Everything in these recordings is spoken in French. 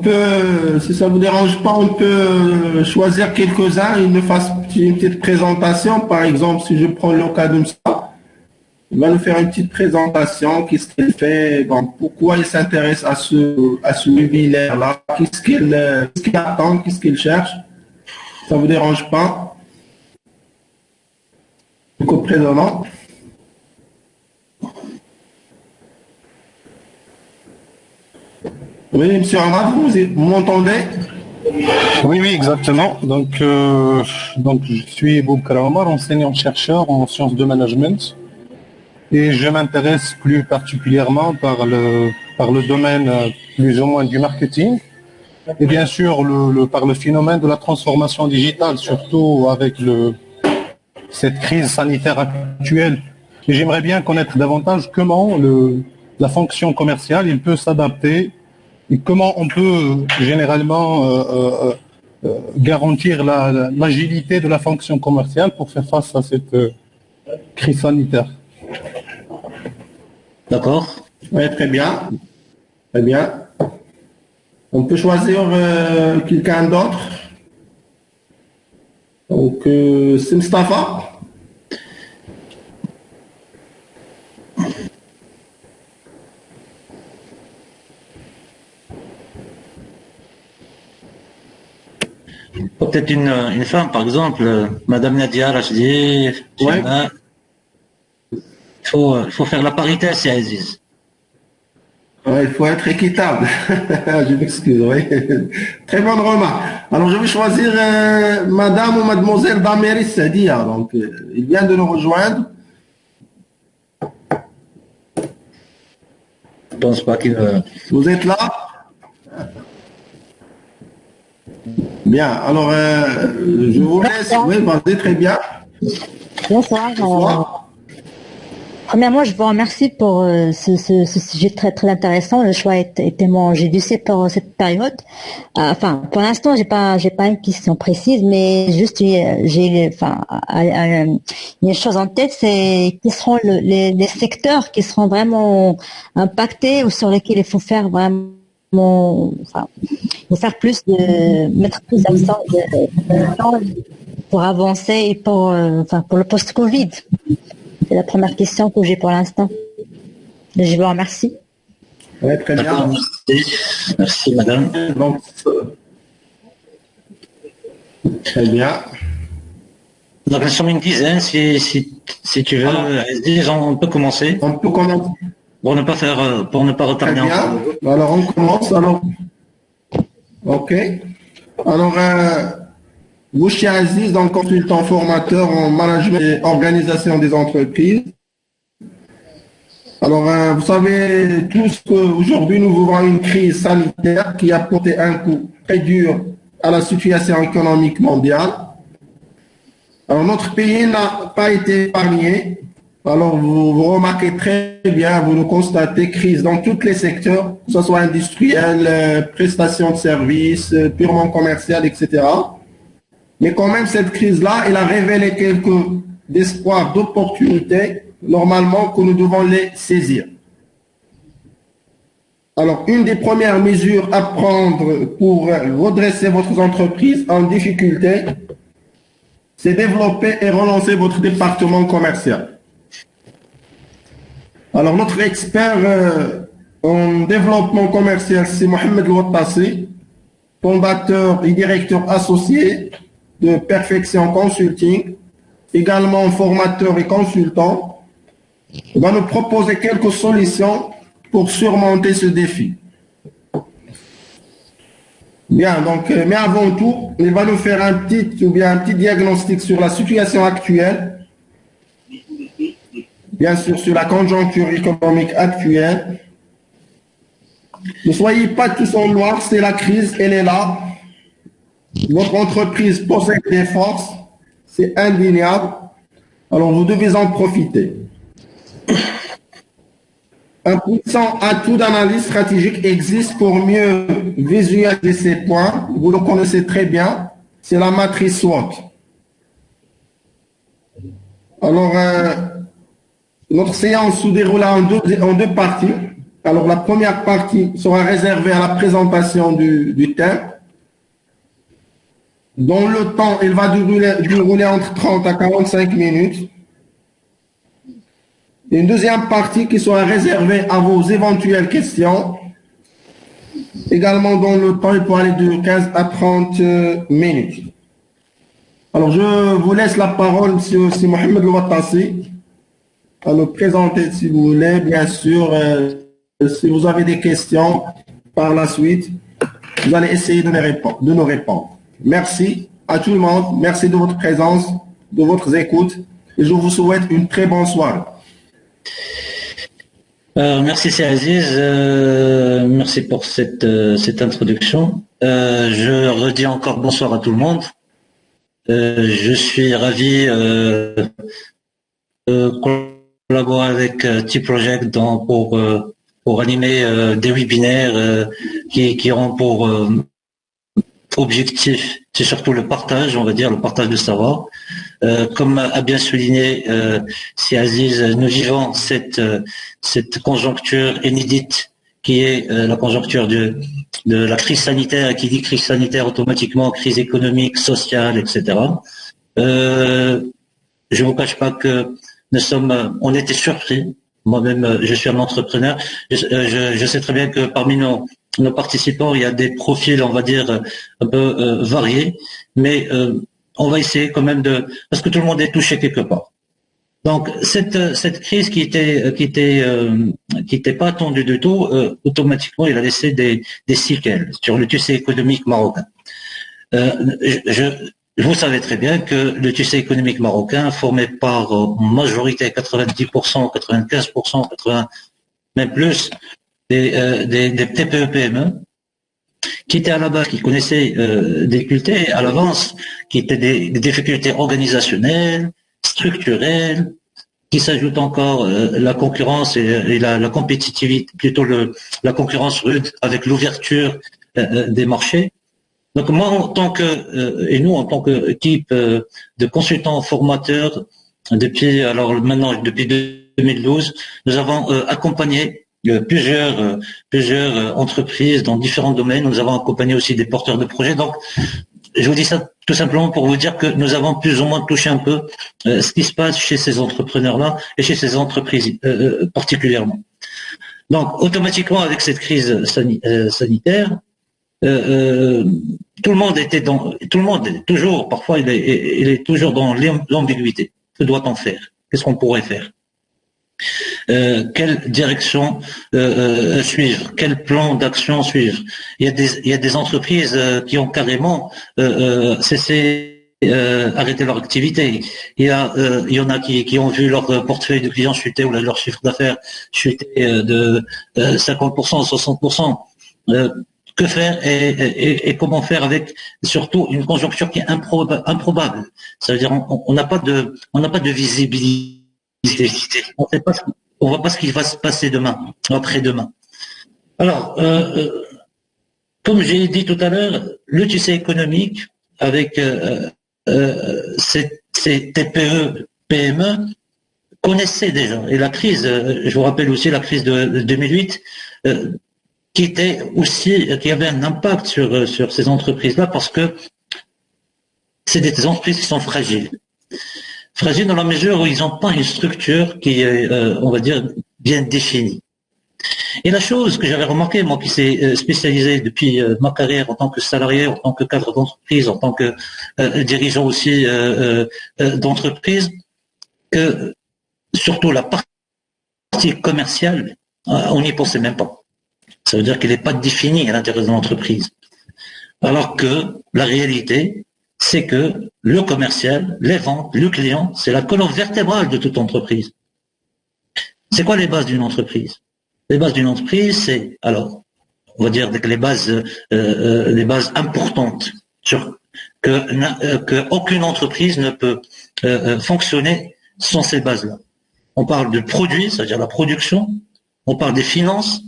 peut, si ça vous dérange pas, on peut choisir quelques-uns. Il me fasse une petite présentation. Par exemple, si je prends le cas de ça, il va nous faire une petite présentation. Qu'est-ce qu'il fait, bon, pourquoi il s'intéresse à ce webinaire-là, qu'est-ce qu'il attend, qu'est-ce qu'il cherche. Ça vous dérange pas? Donc, au président. Oui, monsieur Amad, vous m'entendez? Oui, exactement. Donc, je suis Boubkar Omar, enseignant-chercheur en sciences de management, et je m'intéresse plus particulièrement par le domaine plus ou moins du marketing, et bien sûr par le phénomène de la transformation digitale, surtout avec cette crise sanitaire actuelle. Et j'aimerais bien connaître davantage comment la fonction commerciale il peut s'adapter et comment on peut généralement garantir l'agilité de la fonction commerciale pour faire face à cette crise sanitaire. D'accord. Oui, très bien. Très bien. On peut choisir quelqu'un d'autre. Donc, c'est Mustafa. Peut-être une femme, par exemple, Madame Nadia Rachdi. Ouais. Il faut faire la parité, c'est Aziz. Ouais, il faut être équitable. Je m'excuse, oui. Très bonne remarque. Alors, je vais choisir Madame ou Mademoiselle Daméris Sadia. Donc, il vient de nous rejoindre. Je pense pas qu'il veut. Vous êtes là? Bien. Alors, je vous laisse. Oui, vas-y, très bien. Bonsoir. Premièrement, je vous remercie pour ce sujet très très intéressant. Le choix était judicieux pour cette période. Enfin, pour l'instant, j'ai pas une question précise, mais juste une chose en tête, c'est quels seront les secteurs qui seront vraiment impactés ou sur lesquels il faut faire vraiment, enfin, il faut faire mettre plus d'accent pour avancer et pour le post-Covid. C'est la première question que j'ai pour l'instant. Je vous remercie. Oui, très bien. Merci, madame. Donc, très bien. Donc, sur une dizaine, si tu veux, on peut commencer. On peut commencer. Pour ne pas retarder. Très bien. Alors, on commence. Alors, OK. Alors, Bouchi Aziz, donc consultant formateur en management et organisation des entreprises. Alors, vous savez tous qu'aujourd'hui, nous vivons une crise sanitaire qui a porté un coup très dur à la situation économique mondiale. Alors, notre pays n'a pas été épargné. Alors, vous remarquez très bien, vous le constatez, crise dans tous les secteurs, que ce soit industriel, prestations de services, purement commercial, etc. Mais quand même, cette crise-là, elle a révélé quelques espoirs d'opportunités, normalement, que nous devons les saisir. Alors, une des premières mesures à prendre pour redresser votre entreprise en difficulté, c'est développer et relancer votre département commercial. Alors, notre expert en développement commercial, c'est Mohamed Louattassi, fondateur et directeur associé de Perfection Consulting, également formateur et consultant. Il va nous proposer quelques solutions pour surmonter ce défi. Bien, donc, mais avant tout, il va nous faire un petit diagnostic sur la situation actuelle, bien sûr sur la conjoncture économique actuelle. Ne soyez pas tous en noir, c'est la crise, elle est là. Votre entreprise possède des forces, c'est indéniable. Alors vous devez en profiter. Un puissant atout d'analyse stratégique existe pour mieux visualiser ces points. Vous le connaissez très bien, c'est la matrice SWOT. Alors, notre séance se déroule en deux parties. Alors, la première partie sera réservée à la présentation du thème. Dans le temps, il va dérouler entre 30 à 45 minutes. Une deuxième partie qui sera réservée à vos éventuelles questions. Également, dans le temps, il pourra aller de 15 à 30 minutes. Alors, je vous laisse la parole, monsieur Mohamed Louatassi, à nous présenter, si vous voulez, bien sûr. Si vous avez des questions par la suite, vous allez essayer de nous répondre. Merci à tout le monde. Merci de votre présence, de votre écoute. Et je vous souhaite une très bonne soirée. Merci, c'est Aziz. Merci pour cette introduction. Je redis encore bonsoir à tout le monde. Je suis ravi de collaborer avec T-Project pour animer des webinaires qui auront pour objectif, c'est surtout le partage, on va dire, le partage de savoir. Comme a bien souligné si Aziz, nous vivons cette conjoncture inédite qui est la conjoncture de la crise sanitaire, qui dit crise sanitaire automatiquement crise économique, sociale, etc. Je ne vous cache pas que on était surpris. Moi-même, je suis un entrepreneur. Je sais très bien que parmi nos participants, il y a des profils, on va dire, un peu variés, mais on va essayer quand même parce que tout le monde est touché quelque part. Donc cette crise qui était pas attendue du tout, automatiquement, il a laissé des séquelles sur le tissu économique marocain. Vous savez très bien que le tissu économique marocain, formé par majorité 90%, 95%, 80, même plus, des TPE-PME, qui étaient à la base, qui connaissaient des difficultés à l'avance, qui étaient des difficultés organisationnelles, structurelles, qui s'ajoute encore la concurrence et la compétitivité, plutôt la concurrence rude avec l'ouverture des marchés. Donc moi, et nous, en tant qu'équipe de consultants formateurs, depuis 2012, nous avons accompagné plusieurs entreprises dans différents domaines. Nous avons accompagné aussi des porteurs de projets. Donc, je vous dis ça tout simplement pour vous dire que nous avons plus ou moins touché un peu ce qui se passe chez ces entrepreneurs-là et chez ces entreprises particulièrement. Donc, automatiquement, avec cette crise sanitaire, tout le monde est toujours, parfois il est toujours dans l'ambiguïté. Que doit-on faire? Qu'est-ce qu'on pourrait faire? Quelle direction suivre? Quel plan d'action suivre? Il y a des entreprises qui ont carrément arrêté leur activité. Il y en a qui ont vu leur portefeuille de clients chuter ou leur chiffre d'affaires chuter de 50%, 60%. Que faire et comment faire avec surtout une conjoncture qui est improbable. Ça veut dire on n'a pas de visibilité. On ne voit pas ce qui va se passer demain, après-demain. Alors, comme j'ai dit tout à l'heure, le tissu économique avec ces TPE, PME connaissait déjà. Et la crise, je vous rappelle aussi la crise de 2008, qui avait un impact sur ces entreprises-là parce que c'est des entreprises qui sont fragiles. Fragiles dans la mesure où ils n'ont pas une structure qui est, on va dire, bien définie. Et la chose que j'avais remarqué, moi qui s'est spécialisé depuis ma carrière en tant que salarié, en tant que cadre d'entreprise, en tant que dirigeant aussi d'entreprise, que surtout la partie commerciale, on n'y pensait même pas. Ça veut dire qu'elle n'est pas définie à l'intérieur de l'entreprise. Alors que la réalité, c'est que le commercial, les ventes, le client, c'est la colonne vertébrale de toute entreprise. C'est quoi les bases d'une entreprise? Les bases d'une entreprise, c'est, alors, on va dire les bases importantes que aucune entreprise ne peut fonctionner sans ces bases-là. On parle de produits, c'est-à-dire la production, on parle des finances,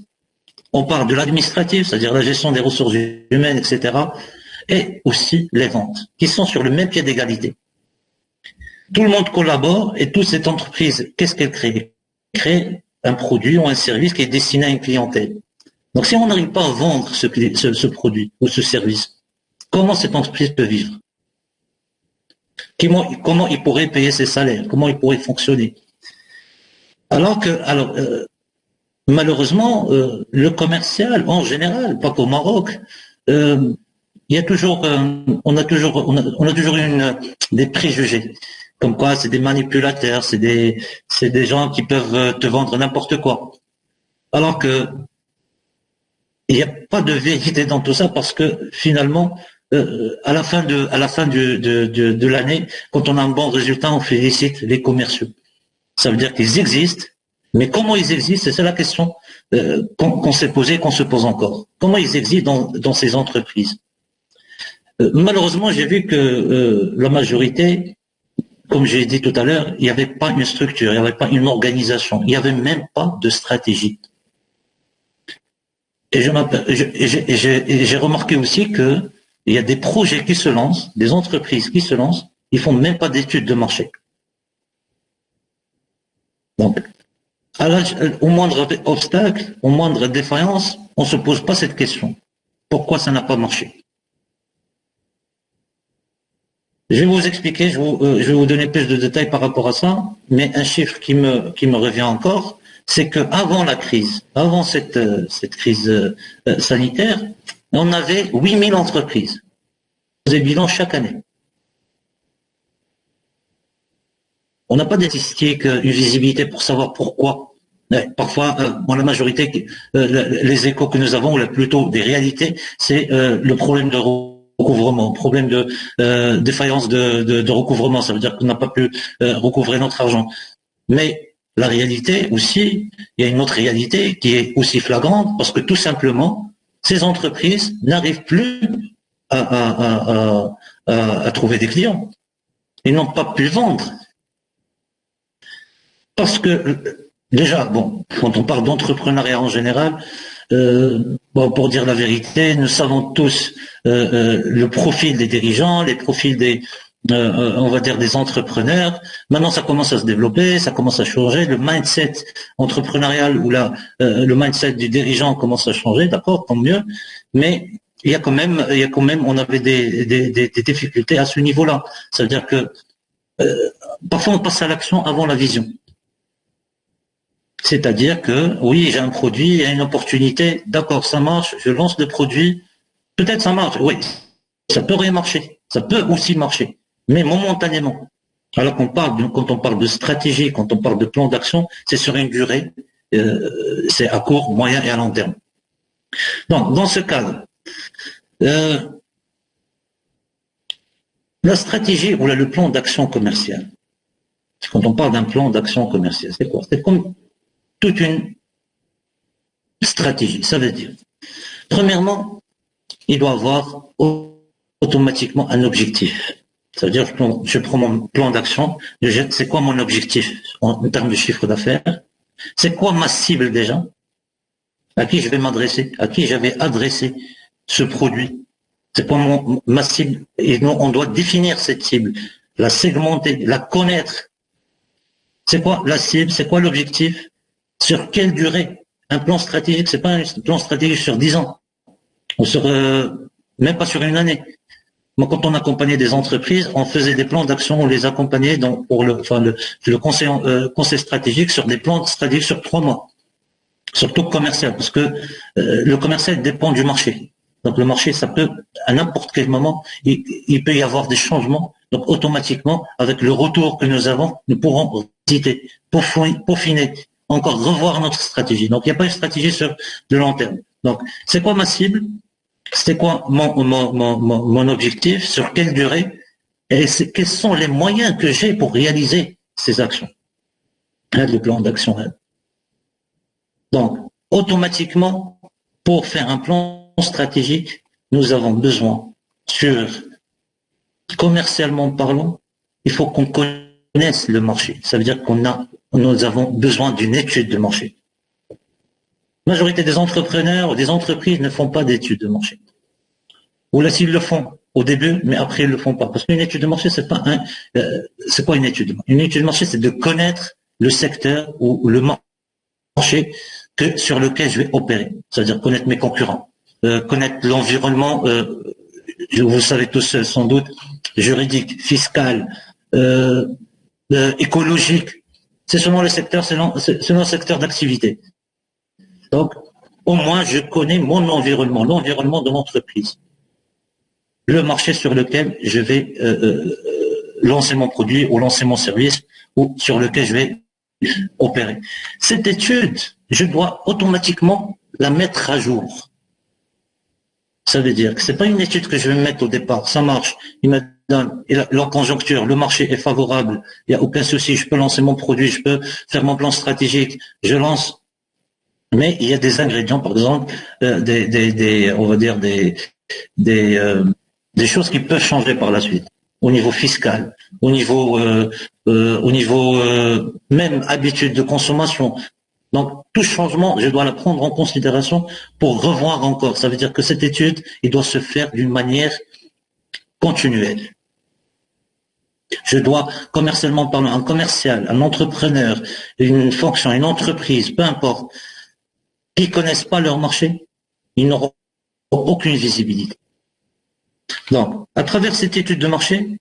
on parle de l'administratif, c'est-à-dire la gestion des ressources humaines, etc., et aussi les ventes, qui sont sur le même pied d'égalité. Tout le monde collabore et toute cette entreprise, qu'est-ce qu'elle crée? Elle crée un produit ou un service qui est destiné à une clientèle. Donc, si on n'arrive pas à vendre ce produit ou ce service, comment cette entreprise peut vivre? Comment il pourrait payer ses salaires? Comment il pourrait fonctionner? Malheureusement, le commercial, en général, pas qu'au Maroc, il y a toujours, on a toujours des préjugés. Comme quoi, c'est des manipulateurs, c'est des gens qui peuvent te vendre n'importe quoi. Alors que, il n'y a pas de vérité dans tout ça parce que finalement, à la fin de l'année, quand on a un bon résultat, on félicite les commerciaux. Ça veut dire qu'ils existent, mais comment ils existent, c'est la question qu'on s'est posée, qu'on se pose encore. Comment ils existent dans ces entreprises? Malheureusement, j'ai vu que la majorité, comme j'ai dit tout à l'heure, il n'y avait pas une structure, il n'y avait pas une organisation, il n'y avait même pas de stratégie. Et j'ai remarqué aussi que il y a des projets qui se lancent, des entreprises qui se lancent, ils font même pas d'études de marché. Donc, au moindre obstacle, au moindre défaillance, on se pose pas cette question. Pourquoi ça n'a pas marché? Je vais vous expliquer, je vais vous donner plus de détails par rapport à ça, mais un chiffre qui me revient encore, c'est que avant la crise, avant cette crise sanitaire, on avait 8000 entreprises. On faisait bilan chaque année. On n'a pas de statistiques, une visibilité pour savoir pourquoi. Parfois, la majorité, les échos que nous avons, ou plutôt des réalités, c'est le problème de recouvrement, problème de défaillance de recouvrement. Ça veut dire qu'on n'a pas pu recouvrer notre argent. Mais la réalité aussi, il y a une autre réalité qui est aussi flagrante, parce que tout simplement, ces entreprises n'arrivent plus à trouver des clients. Ils n'ont pas pu vendre. Parce que, déjà, quand on parle d'entrepreneuriat en général, pour dire la vérité, nous savons tous le profil des dirigeants, les profils on va dire des entrepreneurs. Maintenant, ça commence à se développer, ça commence à changer. Le mindset entrepreneurial ou le mindset du dirigeant commence à changer, d'accord, tant mieux. Mais il y a quand même, on avait des difficultés à ce niveau-là. Ça veut dire que parfois on passe à l'action avant la vision. C'est-à-dire que, oui, j'ai un produit, il y a une opportunité, d'accord, ça marche, je lance le produit, peut-être ça marche, oui, ça peut rien marcher, ça peut aussi marcher, mais momentanément. Alors quand on parle de stratégie, quand on parle de plan d'action, c'est sur une durée, c'est à court, moyen et à long terme. Donc, dans ce cadre, la stratégie ou le plan d'action commercial, quand on parle d'un plan d'action commercial, c'est quoi? C'est comme toute une stratégie. Ça veut dire, premièrement, il doit avoir automatiquement un objectif. Ça veut dire, je prends mon plan d'action, c'est quoi mon objectif en termes de chiffre d'affaires? C'est quoi ma cible déjà? À qui je vais m'adresser? À qui j'avais adressé ce produit? C'est quoi ma cible? Et on doit définir cette cible, la segmenter, la connaître. C'est quoi la cible? C'est quoi l'objectif? Sur quelle durée? Un plan stratégique, c'est pas un plan stratégique sur 10 ans, ou sur même pas sur une année. Moi, quand on accompagnait des entreprises, on faisait des plans d'action, on les accompagnait pour le conseil stratégique sur des plans stratégiques sur 3 mois, surtout commercial, parce que le commercial dépend du marché. Donc le marché, ça peut, à n'importe quel moment, il peut y avoir des changements. Donc automatiquement, avec le retour que nous avons, nous pourrons visiter, peaufiner, encore revoir notre stratégie. Donc il n'y a pas une stratégie sur de long terme. Donc c'est quoi ma cible? C'est quoi mon objectif? Sur quelle durée? Et quels sont les moyens que j'ai pour réaliser ces actions? Le plan d'action. Donc automatiquement, pour faire un plan stratégique, nous avons besoin, commercialement parlant, il faut qu'on connaisse le marché. Ça veut dire nous avons besoin d'une étude de marché. La majorité des entrepreneurs ou des entreprises ne font pas d'études de marché. Ou là, s'ils le font au début, mais après ils le font pas. Parce qu'une étude de marché, c'est quoi une étude de marché? Une étude de marché, c'est de connaître le secteur ou le marché marché que sur lequel je vais opérer, c'est-à-dire connaître mes concurrents, connaître l'environnement, vous savez tous sans doute, juridique, fiscal, écologique. C'est selon le secteur, selon le secteur d'activité. Donc, au moins, je connais mon environnement, l'environnement de l'entreprise, le marché sur lequel je vais lancer mon produit ou lancer mon service ou sur lequel je vais opérer. Cette étude, je dois automatiquement la mettre à jour. Ça veut dire que c'est pas une étude que je vais mettre au départ. Ça marche. Il me donne la conjoncture, le marché est favorable. Il n'y a aucun souci. Je peux lancer mon produit, je peux faire mon plan stratégique. Je lance. Mais il y a des ingrédients, par exemple, on va dire des choses qui peuvent changer par la suite. Au niveau fiscal, au niveau même habitude de consommation. Donc, tout changement, je dois la prendre en considération pour revoir encore. Ça veut dire que cette étude, il doit se faire d'une manière continuelle. Je dois, commercialement parlant, un commercial, un entrepreneur, une fonction, une entreprise, peu importe, qui ne connaissent pas leur marché, ils n'auront aucune visibilité. Donc, à travers cette étude de marché,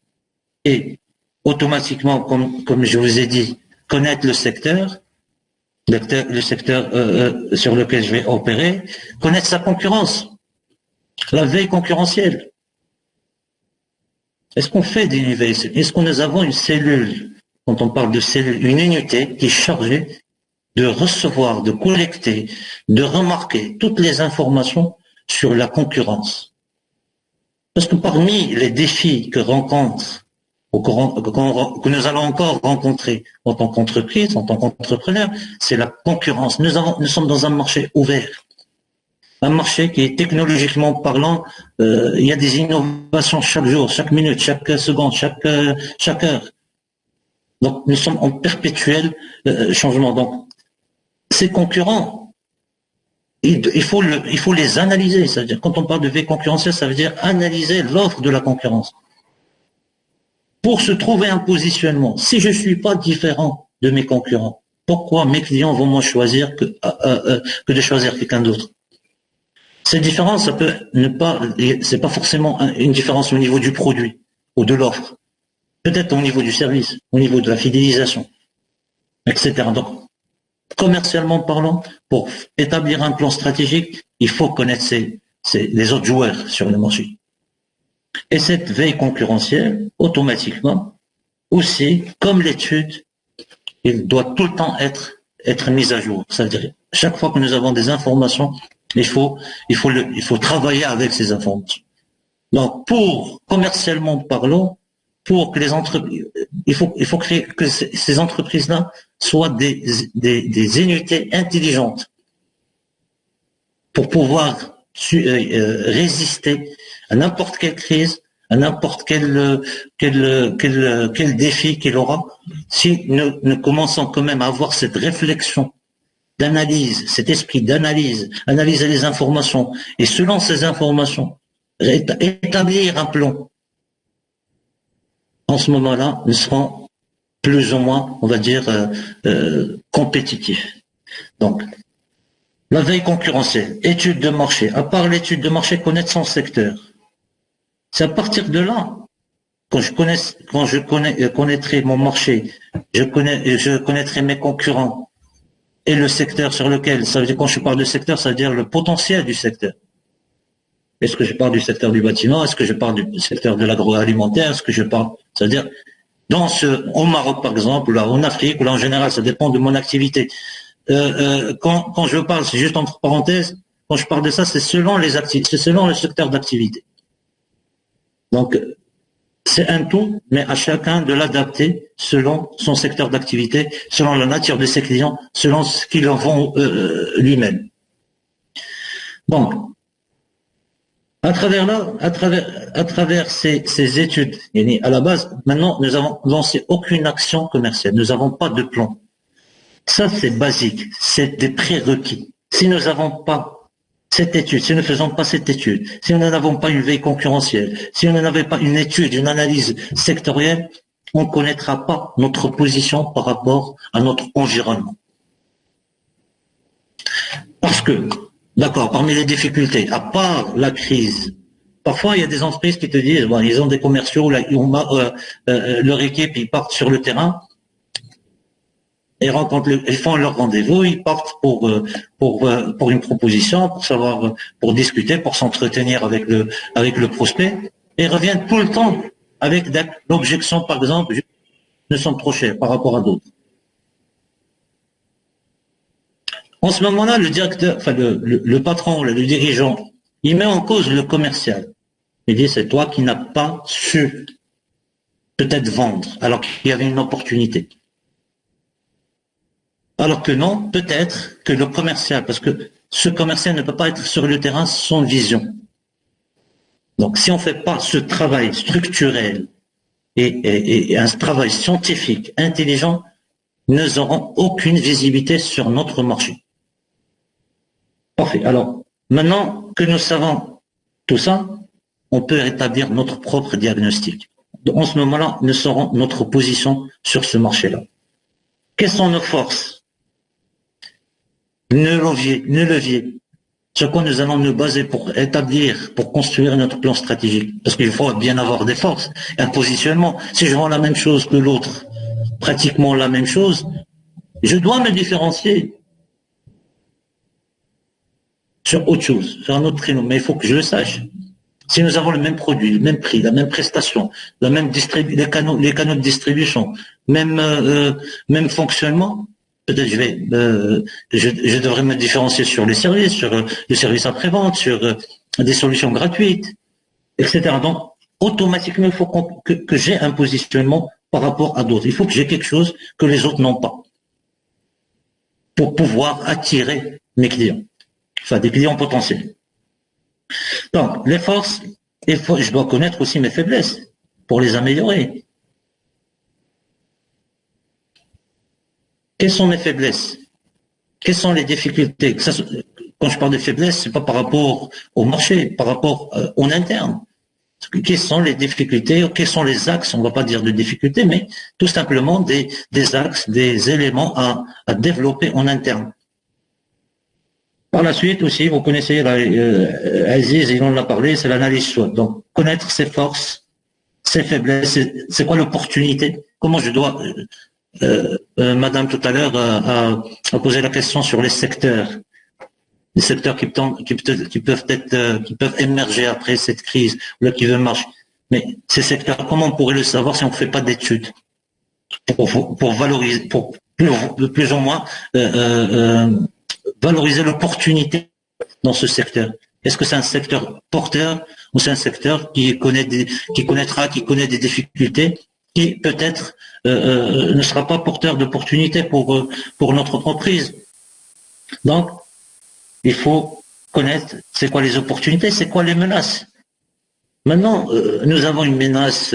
et automatiquement, comme je vous ai dit, connaître le secteur sur lequel je vais opérer, connaître sa concurrence, la veille concurrentielle. Est-ce qu'on fait des veilles? Est-ce que nous avons une cellule, quand on parle de cellule, une unité qui est chargée de recevoir, de collecter, de remarquer toutes les informations sur la concurrence? Parce que parmi les défis que nous allons encore rencontrer en tant qu'entreprise, en tant qu'entrepreneur, c'est la concurrence. Nous sommes dans un marché ouvert, un marché qui est technologiquement parlant, il y a des innovations chaque jour, chaque minute, chaque seconde, chaque heure. Donc nous sommes en perpétuel changement. Donc ces concurrents, il faut les analyser. C'est-à-dire quand on parle de veille concurrentielle, ça veut dire analyser l'offre de la concurrence pour se trouver un positionnement. Si je suis pas différent de mes concurrents, pourquoi mes clients vont moins choisir que de choisir quelqu'un d'autre? Cette différence, ça peut ne pas, c'est pas forcément une différence au niveau du produit ou de l'offre. Peut-être au niveau du service, au niveau de la fidélisation, etc. Donc, commercialement parlant, pour établir un plan stratégique, il faut connaître les autres joueurs sur le marché. Et cette veille concurrentielle, automatiquement, aussi, comme l'étude, il doit tout le temps être mise à jour. C'est-à-dire, chaque fois que nous avons des informations, il faut travailler avec ces informations. Donc, commercialement parlant, pour que les entreprises, il faut que ces entreprises-là soient des unités intelligentes pour pouvoir résister à n'importe quelle crise, à n'importe quel défi qu'il aura, si nous commençons quand même à avoir cette réflexion d'analyse, cet esprit d'analyse, analyser les informations, et selon ces informations, établir un plan. En ce moment-là, nous serons plus ou moins, on va dire, compétitifs. Donc, la veille concurrentielle, étude de marché. À part l'étude de marché, connaître son secteur. C'est à partir de là, quand je connaîtrai mon marché, je connaîtrai mes concurrents et le secteur sur lequel, ça veut dire quand je parle de secteur, ça veut dire le potentiel du secteur. Est-ce que je parle du secteur du bâtiment? Est-ce que je parle du secteur de l'agroalimentaire? Est-ce que je parle, ça veut dire, au Maroc par exemple, ou là en Afrique, ou là en général, ça dépend de mon activité. Quand je parle, c'est juste entre parenthèses, quand je parle de ça, c'est selon les activités, c'est selon le secteur d'activité. Donc, c'est un tout, mais à chacun de l'adapter selon son secteur d'activité, selon la nature de ses clients, selon ce qu'il en vend lui-même. Donc, à travers ces études, à la base, maintenant, nous avons lancé aucune action commerciale. Nous n'avons pas de plan. Ça, c'est basique. C'est des prérequis. Si nous n'avons pas cette étude, si nous ne faisons pas cette étude, si nous n'avons pas une veille concurrentielle, si nous n'avons pas une étude, une analyse sectorielle, on ne connaîtra pas notre position par rapport à notre environnement. Parce que, d'accord, parmi les difficultés, à part la crise, parfois il y a des entreprises qui te disent, bon, ils ont des commerciaux, là, leur équipe, ils partent sur le terrain, ils font leur rendez-vous, ils partent pour une proposition, pour savoir, pour discuter, pour s'entretenir avec le prospect, et reviennent tout le temps avec l'objection, par exemple, nous sommes trop chers par rapport à d'autres. En ce moment-là, le directeur, enfin le patron, le dirigeant, il met en cause le commercial. Il dit, c'est toi qui n'as pas su peut-être vendre, alors qu'il y avait une opportunité. Alors que non, peut-être que le commercial, parce que ce commercial ne peut pas être sur le terrain sans vision. Donc, si on ne fait pas ce travail structurel et un travail scientifique, intelligent, nous n'aurons aucune visibilité sur notre marché. Parfait. Alors, maintenant que nous savons tout ça, on peut établir notre propre diagnostic. En ce moment-là, nous saurons notre position sur ce marché-là. Quelles sont nos forces? Nos leviers, sur quoi nous allons nous baser pour établir, pour construire notre plan stratégique. Parce qu'il faut bien avoir des forces, un positionnement. Si je vends la même chose que l'autre, pratiquement la même chose, je dois me différencier sur autre chose, sur un autre créneau. Mais il faut que je le sache. Si nous avons le même produit, le même prix, la même prestation, la même les canaux de distribution, même fonctionnement, peut-être je devrais me différencier sur les services, sur le service après-vente, sur des solutions gratuites, etc. Donc, automatiquement, il faut que j'ai un positionnement par rapport à d'autres. Il faut que j'ai quelque chose que les autres n'ont pas pour pouvoir attirer mes clients, enfin des clients potentiels. Donc, les forces, je dois connaître aussi mes faiblesses pour les améliorer. Quelles sont mes faiblesses? Quelles sont les difficultés? Quand je parle de faiblesse, c'est pas par rapport au marché, par rapport en interne. Quelles sont les difficultés? Quels sont les axes? On va pas dire de difficultés, mais tout simplement des axes, des éléments à développer en interne. Par la suite aussi, vous connaissez Aziz, il en a parlé, c'est l'analyse SWOT. Donc, connaître ses forces, ses faiblesses, c'est quoi l'opportunité? Comment je dois... Madame tout à l'heure a posé la question sur les secteurs qui peuvent émerger après cette crise, ou qui veulent marcher. Mais ces secteurs, comment on pourrait le savoir si on ne fait pas d'études pour valoriser, pour plus ou moins valoriser l'opportunité dans ce secteur? Est-ce que c'est un secteur porteur ou c'est un secteur qui connaît des difficultés, qui peut-être ne sera pas porteur d'opportunités pour notre entreprise? Donc, il faut connaître c'est quoi les opportunités, c'est quoi les menaces. Maintenant, nous avons une menace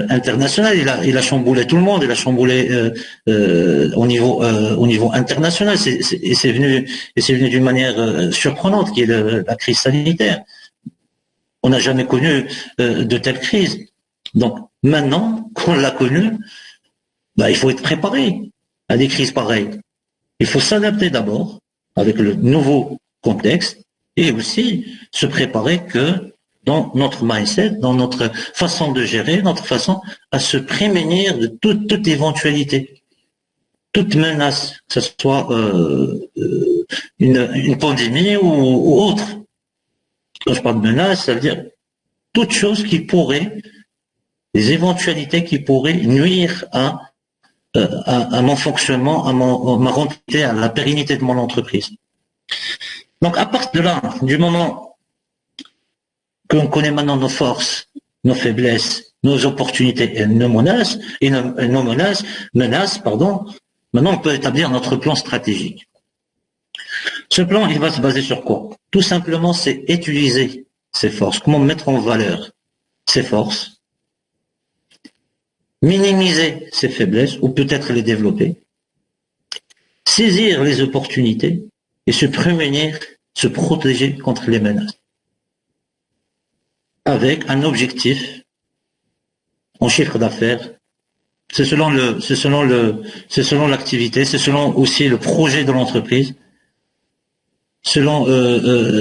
internationale. Il a chamboulé tout le monde. Il a chamboulé au niveau international. C'est venu d'une manière surprenante, qui est la crise sanitaire. On n'a jamais connu de telle crise. Donc maintenant qu'on l'a connue, il faut être préparé à des crises pareilles. Il faut s'adapter d'abord avec le nouveau contexte et aussi se préparer que dans notre mindset, dans notre façon de gérer, notre façon à se prémunir de toute éventualité, toute menace, que ce soit une pandémie ou autre. Quand je parle de menace, ça veut dire toute chose qui pourrait, des éventualités qui pourraient nuire à mon fonctionnement, à ma rentabilité, à la pérennité de mon entreprise. Donc, à partir de là, du moment qu'on connaît maintenant nos forces, nos faiblesses, nos opportunités et nos menaces, maintenant on peut établir notre plan stratégique. Ce plan, il va se baser sur quoi? Tout simplement, c'est utiliser ces forces, comment mettre en valeur ces forces, minimiser ses faiblesses ou peut-être les développer, saisir les opportunités et se prémunir, se protéger contre les menaces. Avec un objectif en chiffre d'affaires c'est selon l'activité, c'est selon aussi le projet de l'entreprise, selon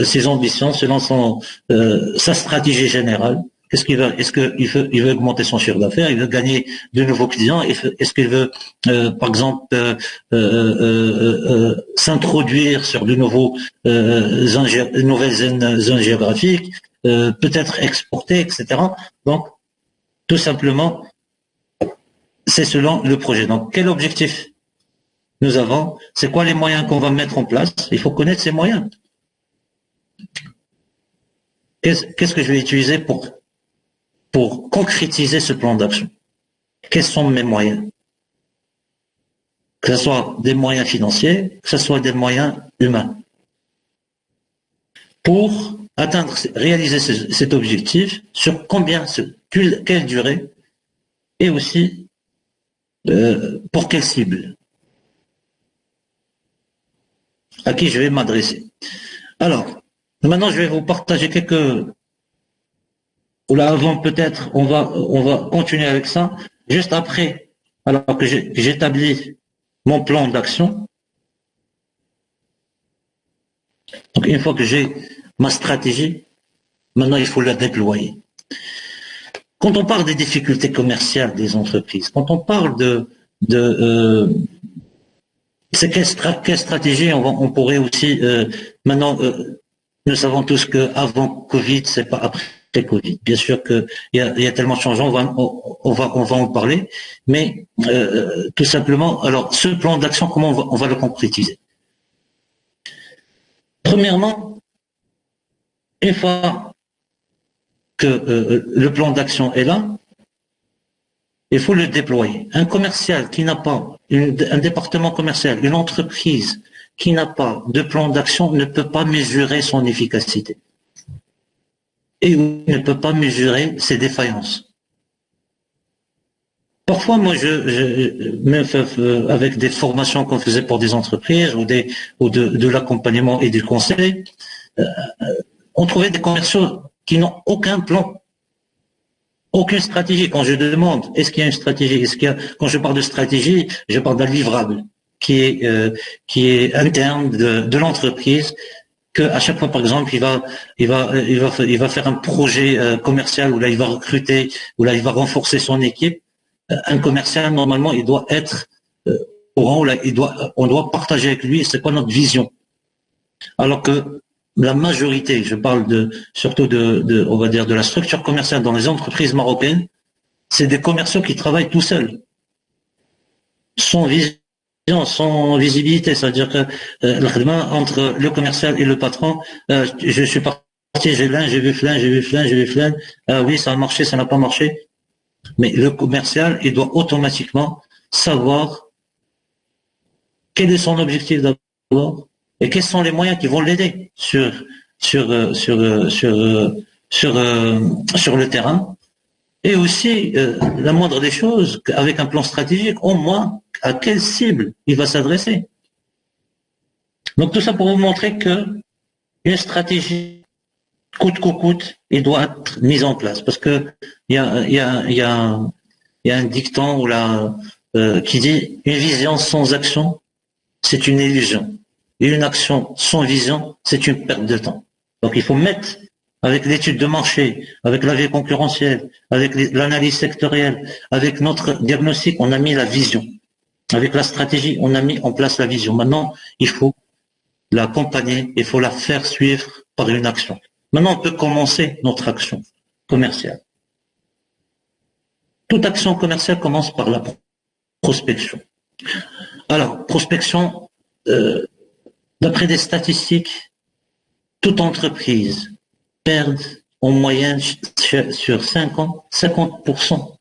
ses ambitions, selon sa stratégie générale. Qu'est-ce qu'il veut? Est-ce qu'il veut augmenter son chiffre d'affaires? Il veut gagner de nouveaux clients? Est-ce qu'il veut, par exemple, s'introduire sur de nouvelles zones géographiques, peut-être exporter, etc. Donc, tout simplement, c'est selon le projet. Donc, quel objectif nous avons? C'est quoi les moyens qu'on va mettre en place? Il faut connaître ces moyens. Qu'est-ce que je vais utiliser pour concrétiser ce plan d'action? Quels sont mes moyens? Que ce soit des moyens financiers, que ce soit des moyens humains. Pour réaliser cet objectif, sur quelle durée, et aussi pour quelle cible, à qui je vais m'adresser. Alors, maintenant je vais vous partager ou là avant peut-être, on va continuer avec ça, juste après, alors que j'établis mon plan d'action. Donc une fois que j'ai ma stratégie, maintenant il faut la déployer. Quand on parle des difficultés commerciales des entreprises, quand on parle c'est quelle stratégie on pourrait aussi maintenant nous savons tous que avant Covid, c'est pas après Covid. Bien sûr que il y a tellement de changements, on va en parler, mais tout simplement, alors ce plan d'action, comment on va le concrétiser? Premièrement, une fois que le plan d'action est là, il faut le déployer. Un commercial qui n'a pas, un département commercial, une entreprise qui n'a pas de plan d'action ne peut pas mesurer son efficacité. Et ne peut pas mesurer ses défaillances. Parfois, moi, avec des formations qu'on faisait pour des entreprises ou de l'accompagnement et du conseil, on trouvait des commerciaux qui n'ont aucun plan, aucune stratégie. Quand je demande, est-ce qu'il y a une stratégie? Quand je parle de stratégie, je parle d'un livrable qui est interne de l'entreprise. À chaque fois, par exemple, il va faire un projet commercial où là il va recruter, où là il va renforcer son équipe. Un commercial, normalement, il doit être au rang où là, on doit partager avec lui, c'est quoi notre vision. Alors que la majorité, je parle surtout on va dire de la structure commerciale dans les entreprises marocaines, c'est des commerciaux qui travaillent tout seuls, sans vision, sans visibilité, c'est-à-dire que entre le commercial et le patron, je suis parti, j'ai vu flan, oui, ça a marché, ça n'a pas marché. Mais le commercial, il doit automatiquement savoir quel est son objectif d'abord et quels sont les moyens qui vont l'aider sur le terrain. Et aussi, la moindre des choses, avec un plan stratégique, au moins, à quelle cible il va s'adresser. Donc tout ça pour vous montrer que une stratégie coûte que coûte, il doit être mise en place. Parce que il y a un dicton qui dit une vision sans action, c'est une illusion. Et une action sans vision, c'est une perte de temps. Donc il faut mettre avec l'étude de marché, avec la veille concurrentielle, avec l'analyse sectorielle, avec notre diagnostic, on a mis la vision. Avec la stratégie, on a mis en place la vision. Maintenant, il faut l'accompagner, il faut la faire suivre par une action. Maintenant, on peut commencer notre action commerciale. Toute action commerciale commence par la prospection. Alors, prospection, d'après des statistiques, toute entreprise perd en moyenne sur 5 ans 50%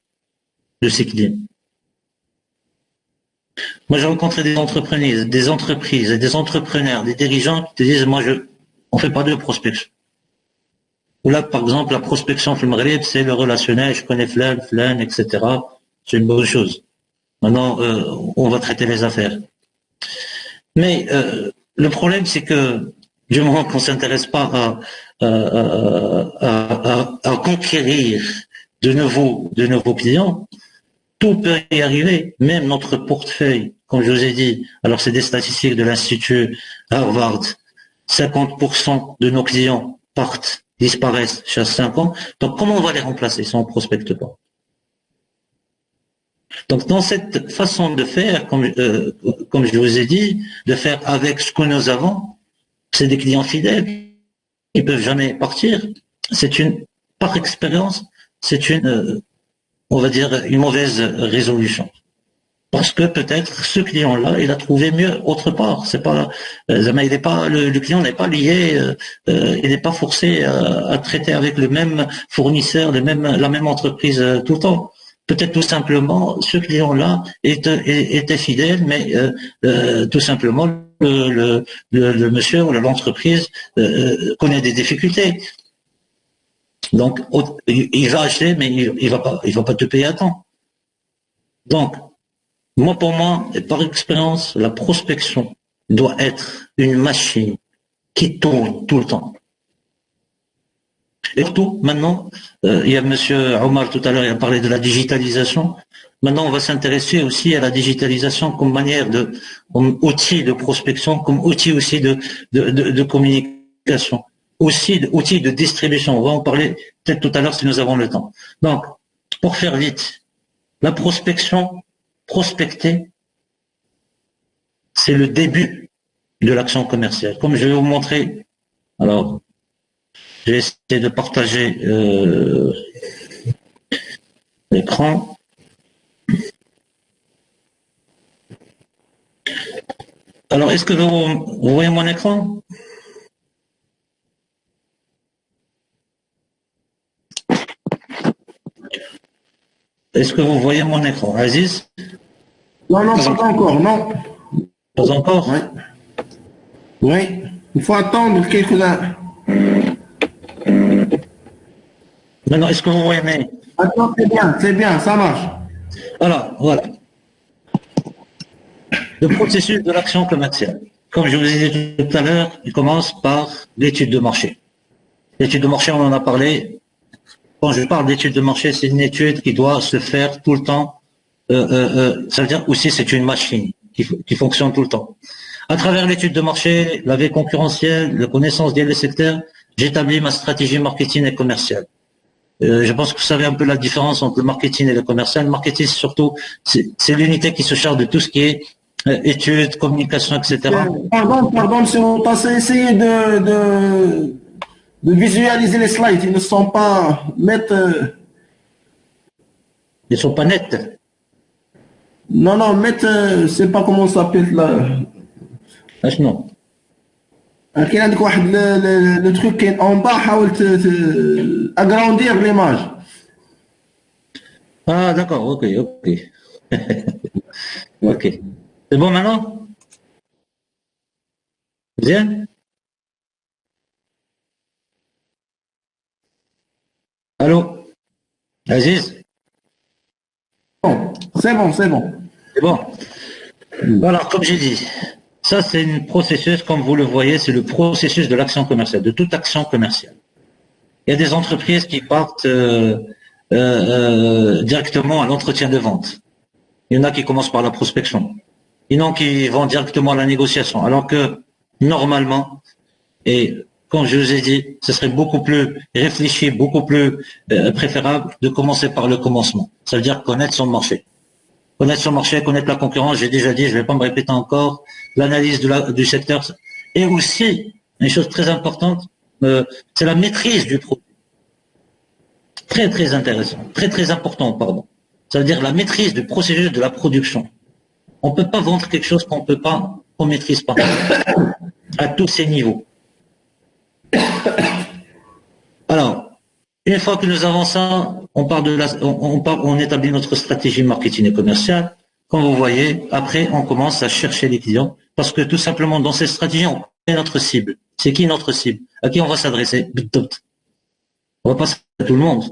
de ses clients. Moi, j'ai rencontré des entreprises et des entrepreneurs, des dirigeants qui te disent, on fait pas de prospection. Ou là, par exemple, la prospection au Maghreb, c'est le relationnel, je connais flan, etc. C'est une bonne chose. Maintenant, on va traiter les affaires. Mais le problème, c'est que du moment qu'on s'intéresse pas à conquérir de nouveaux clients, tout peut y arriver, même notre portefeuille, comme je vous ai dit. Alors, c'est des statistiques de l'Institut Harvard. 50% de nos clients partent, disparaissent chaque 5 ans. Donc, comment on va les remplacer si on ne prospecte pas? Donc, dans cette façon de faire, comme je vous ai dit, de faire avec ce que nous avons, c'est des clients fidèles. Ils peuvent jamais partir. Par expérience, c'est on va dire, une mauvaise résolution. Parce que peut-être ce client-là, il a trouvé mieux autre part. C'est pas, le client n'est pas lié, il n'est pas forcé à traiter avec le même fournisseur, la même entreprise tout le temps. Peut-être tout simplement, ce client-là était fidèle, mais tout simplement le monsieur ou l'entreprise connaît des difficultés. Donc, il va acheter, mais il va pas te payer à temps. Donc, pour moi, et par expérience, la prospection doit être une machine qui tourne tout le temps. Et surtout, maintenant, il y a monsieur Omar tout à l'heure, il a parlé de la digitalisation. Maintenant, on va s'intéresser aussi à la digitalisation comme manière comme outil de prospection, comme outil aussi de communication, aussi outil de distribution. On va en parler peut-être tout à l'heure si nous avons le temps. Donc, pour faire vite, la prospection, prospecter, c'est le début de l'action commerciale. Comme je vais vous montrer, alors, je vais essayer de partager l'écran. Alors, est-ce que vous voyez mon écran? Est-ce que vous voyez mon écran, Aziz? Non, pas encore, non. Pas encore? Oui. Oui, il faut attendre quelques heures. Maintenant, est-ce que vous voyez mes... Attends, c'est bien, ça marche. Alors, voilà. Le processus de l'action commerciale. Comme je vous ai dit tout à l'heure, il commence par l'étude de marché. L'étude de marché, on en a parlé. Quand je parle d'étude de marché, c'est une étude qui doit se faire tout le temps. Ça veut dire aussi c'est une machine qui fonctionne tout le temps. À travers l'étude de marché, la veille concurrentielle, la connaissance des secteurs, j'établis ma stratégie marketing et commerciale. Je pense que vous savez un peu la différence entre le marketing et le commercial. Le marketing, surtout, c'est l'unité qui se charge de tout ce qui est études, communication, etc. Pardon, monsieur, on va essayer de visualiser les slides. Ils ne sont pas nets. Ils ne sont pas nets. Non, mettre, je sais pas comment ça s'appelle là. Non. كاين عندك واحد le truc كاين en bas حاول agrandir l'image. Ah d'accord, ok. Ok. C'est bon maintenant? Bien? Allô? Aziz? Bon, c'est bon. C'est bon. Voilà, comme j'ai dit, ça c'est un processus, comme vous le voyez, c'est le processus de l'action commerciale, de toute action commerciale. Il y a des entreprises qui partent directement à l'entretien de vente. Il y en a qui commencent par la prospection. Il y en a qui vont directement à la négociation. Alors que, normalement, et comme je vous ai dit, ce serait beaucoup plus réfléchi, beaucoup plus préférable de commencer par le commencement. Ça veut dire connaître son marché. Connaître son marché, connaître la concurrence, j'ai déjà dit, je ne vais pas me répéter encore, l'analyse du secteur. Et aussi, une chose très importante, c'est la maîtrise du produit. Très intéressant, très important, pardon. Ça veut dire la maîtrise du processus de la production. On ne peut pas vendre quelque chose qu'on maîtrise pas, à tous ces niveaux. Alors, une fois que nous avons ça, on établit notre stratégie marketing et commerciale. Comme vous voyez, après, on commence à chercher les clients, parce que tout simplement, dans cette stratégie, on connaît notre cible. C'est qui notre cible? À qui on va s'adresser? On va pas s'adresser à tout le monde.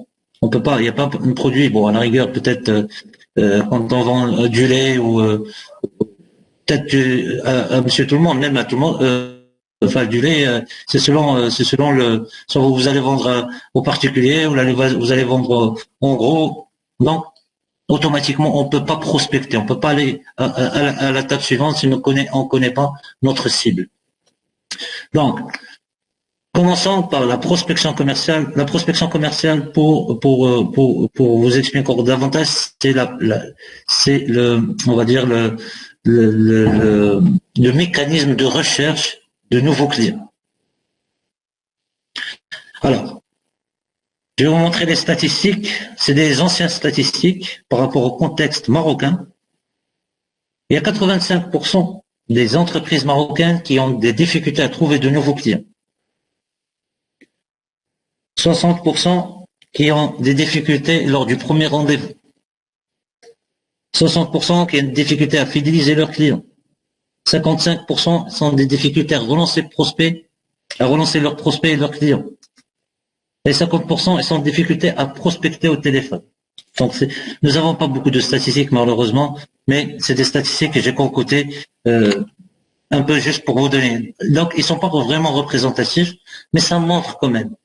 On peut pas, il n'y a pas un produit, bon, à la rigueur, peut-être quand on vend du lait ou peut-être à monsieur tout le monde, même à tout le monde, enfin du lait, c'est selon soit vous allez vendre aux particuliers, ou vous allez vendre en gros. Donc, automatiquement, on ne peut pas prospecter, on ne peut pas aller à la table suivante si on ne connaît pas notre cible. Donc, commençons par la prospection commerciale. La prospection commerciale, pour vous expliquer encore davantage, c'est on va dire le mécanisme de recherche de nouveaux clients. Alors, je vais vous montrer les statistiques. C'est des anciennes statistiques par rapport au contexte marocain. Il y a 85% des entreprises marocaines qui ont des difficultés à trouver de nouveaux clients. 60% qui ont des difficultés lors du premier rendez-vous. 60% qui ont des difficultés à fidéliser leurs clients. 55% sont des difficultés à relancer leurs prospects et leurs clients. Et 50% sont en difficulté à prospecter au téléphone. Donc, nous n'avons pas beaucoup de statistiques, malheureusement, mais c'est des statistiques que j'ai concoctées un peu juste pour vous donner. Donc, ils ne sont pas vraiment représentatifs, mais ça montre quand même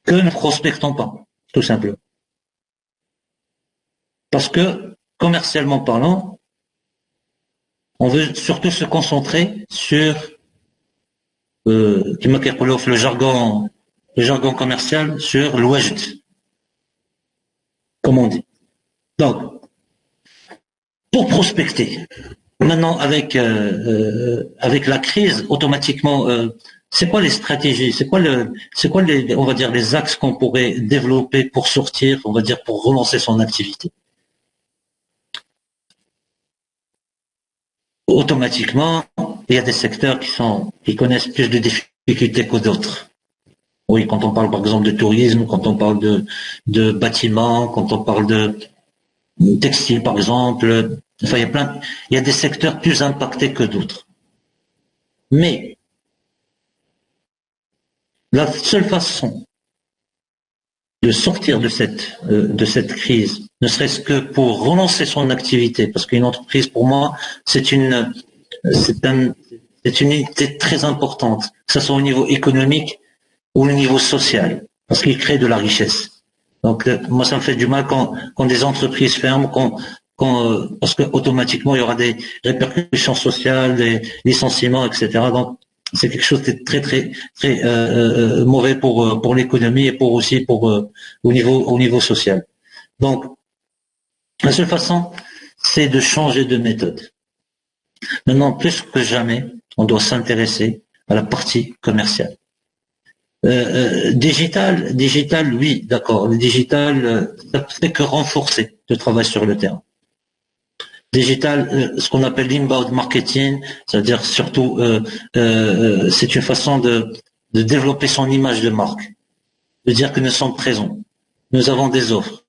que nous ne prospectons pas, tout simplement. Parce que, commercialement parlant, on veut surtout se concentrer sur le jargon commercial, sur l'ouajd, comme on dit. Donc, pour prospecter, maintenant avec la crise, automatiquement, c'est quoi les stratégies, c'est quoi on va dire les axes qu'on pourrait développer pour sortir, on va dire pour relancer son activité. Automatiquement, il y a des secteurs qui connaissent plus de difficultés que d'autres. Oui, quand on parle par exemple de tourisme, quand on parle de bâtiments, quand on parle de textile par exemple, enfin il y a des secteurs plus impactés que d'autres. Mais la seule façon de sortir de cette crise, ne serait-ce que pour relancer son activité, parce qu'une entreprise pour moi c'est une unité très importante, que ce soit au niveau économique ou au niveau social, parce qu'il crée de la richesse. Donc moi ça me fait du mal quand des entreprises ferment, parce que automatiquement il y aura des répercussions sociales, des licenciements, etc. Donc c'est quelque chose de très mauvais pour l'économie et aussi au niveau social. Donc la seule façon c'est de changer de méthode. Maintenant plus que jamais on doit s'intéresser à la partie commerciale. Digital, oui, d'accord. Le digital, ça ne fait que renforcer le travail sur le terrain. Digital, ce qu'on appelle l'inbound marketing, c'est-à-dire surtout, c'est une façon de développer son image de marque, de dire que nous sommes présents, nous avons des offres.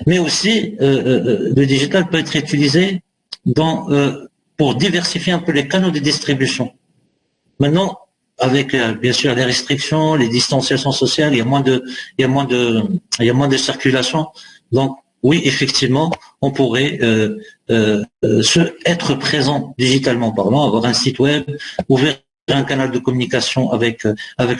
Mais aussi, le digital peut être utilisé pour diversifier un peu les canaux de distribution. Maintenant, avec bien sûr les restrictions, les distanciations sociales, il y a moins de circulation. Donc oui, effectivement, on pourrait être présent digitalement parlant, avoir un site web, ouvrir un canal de communication avec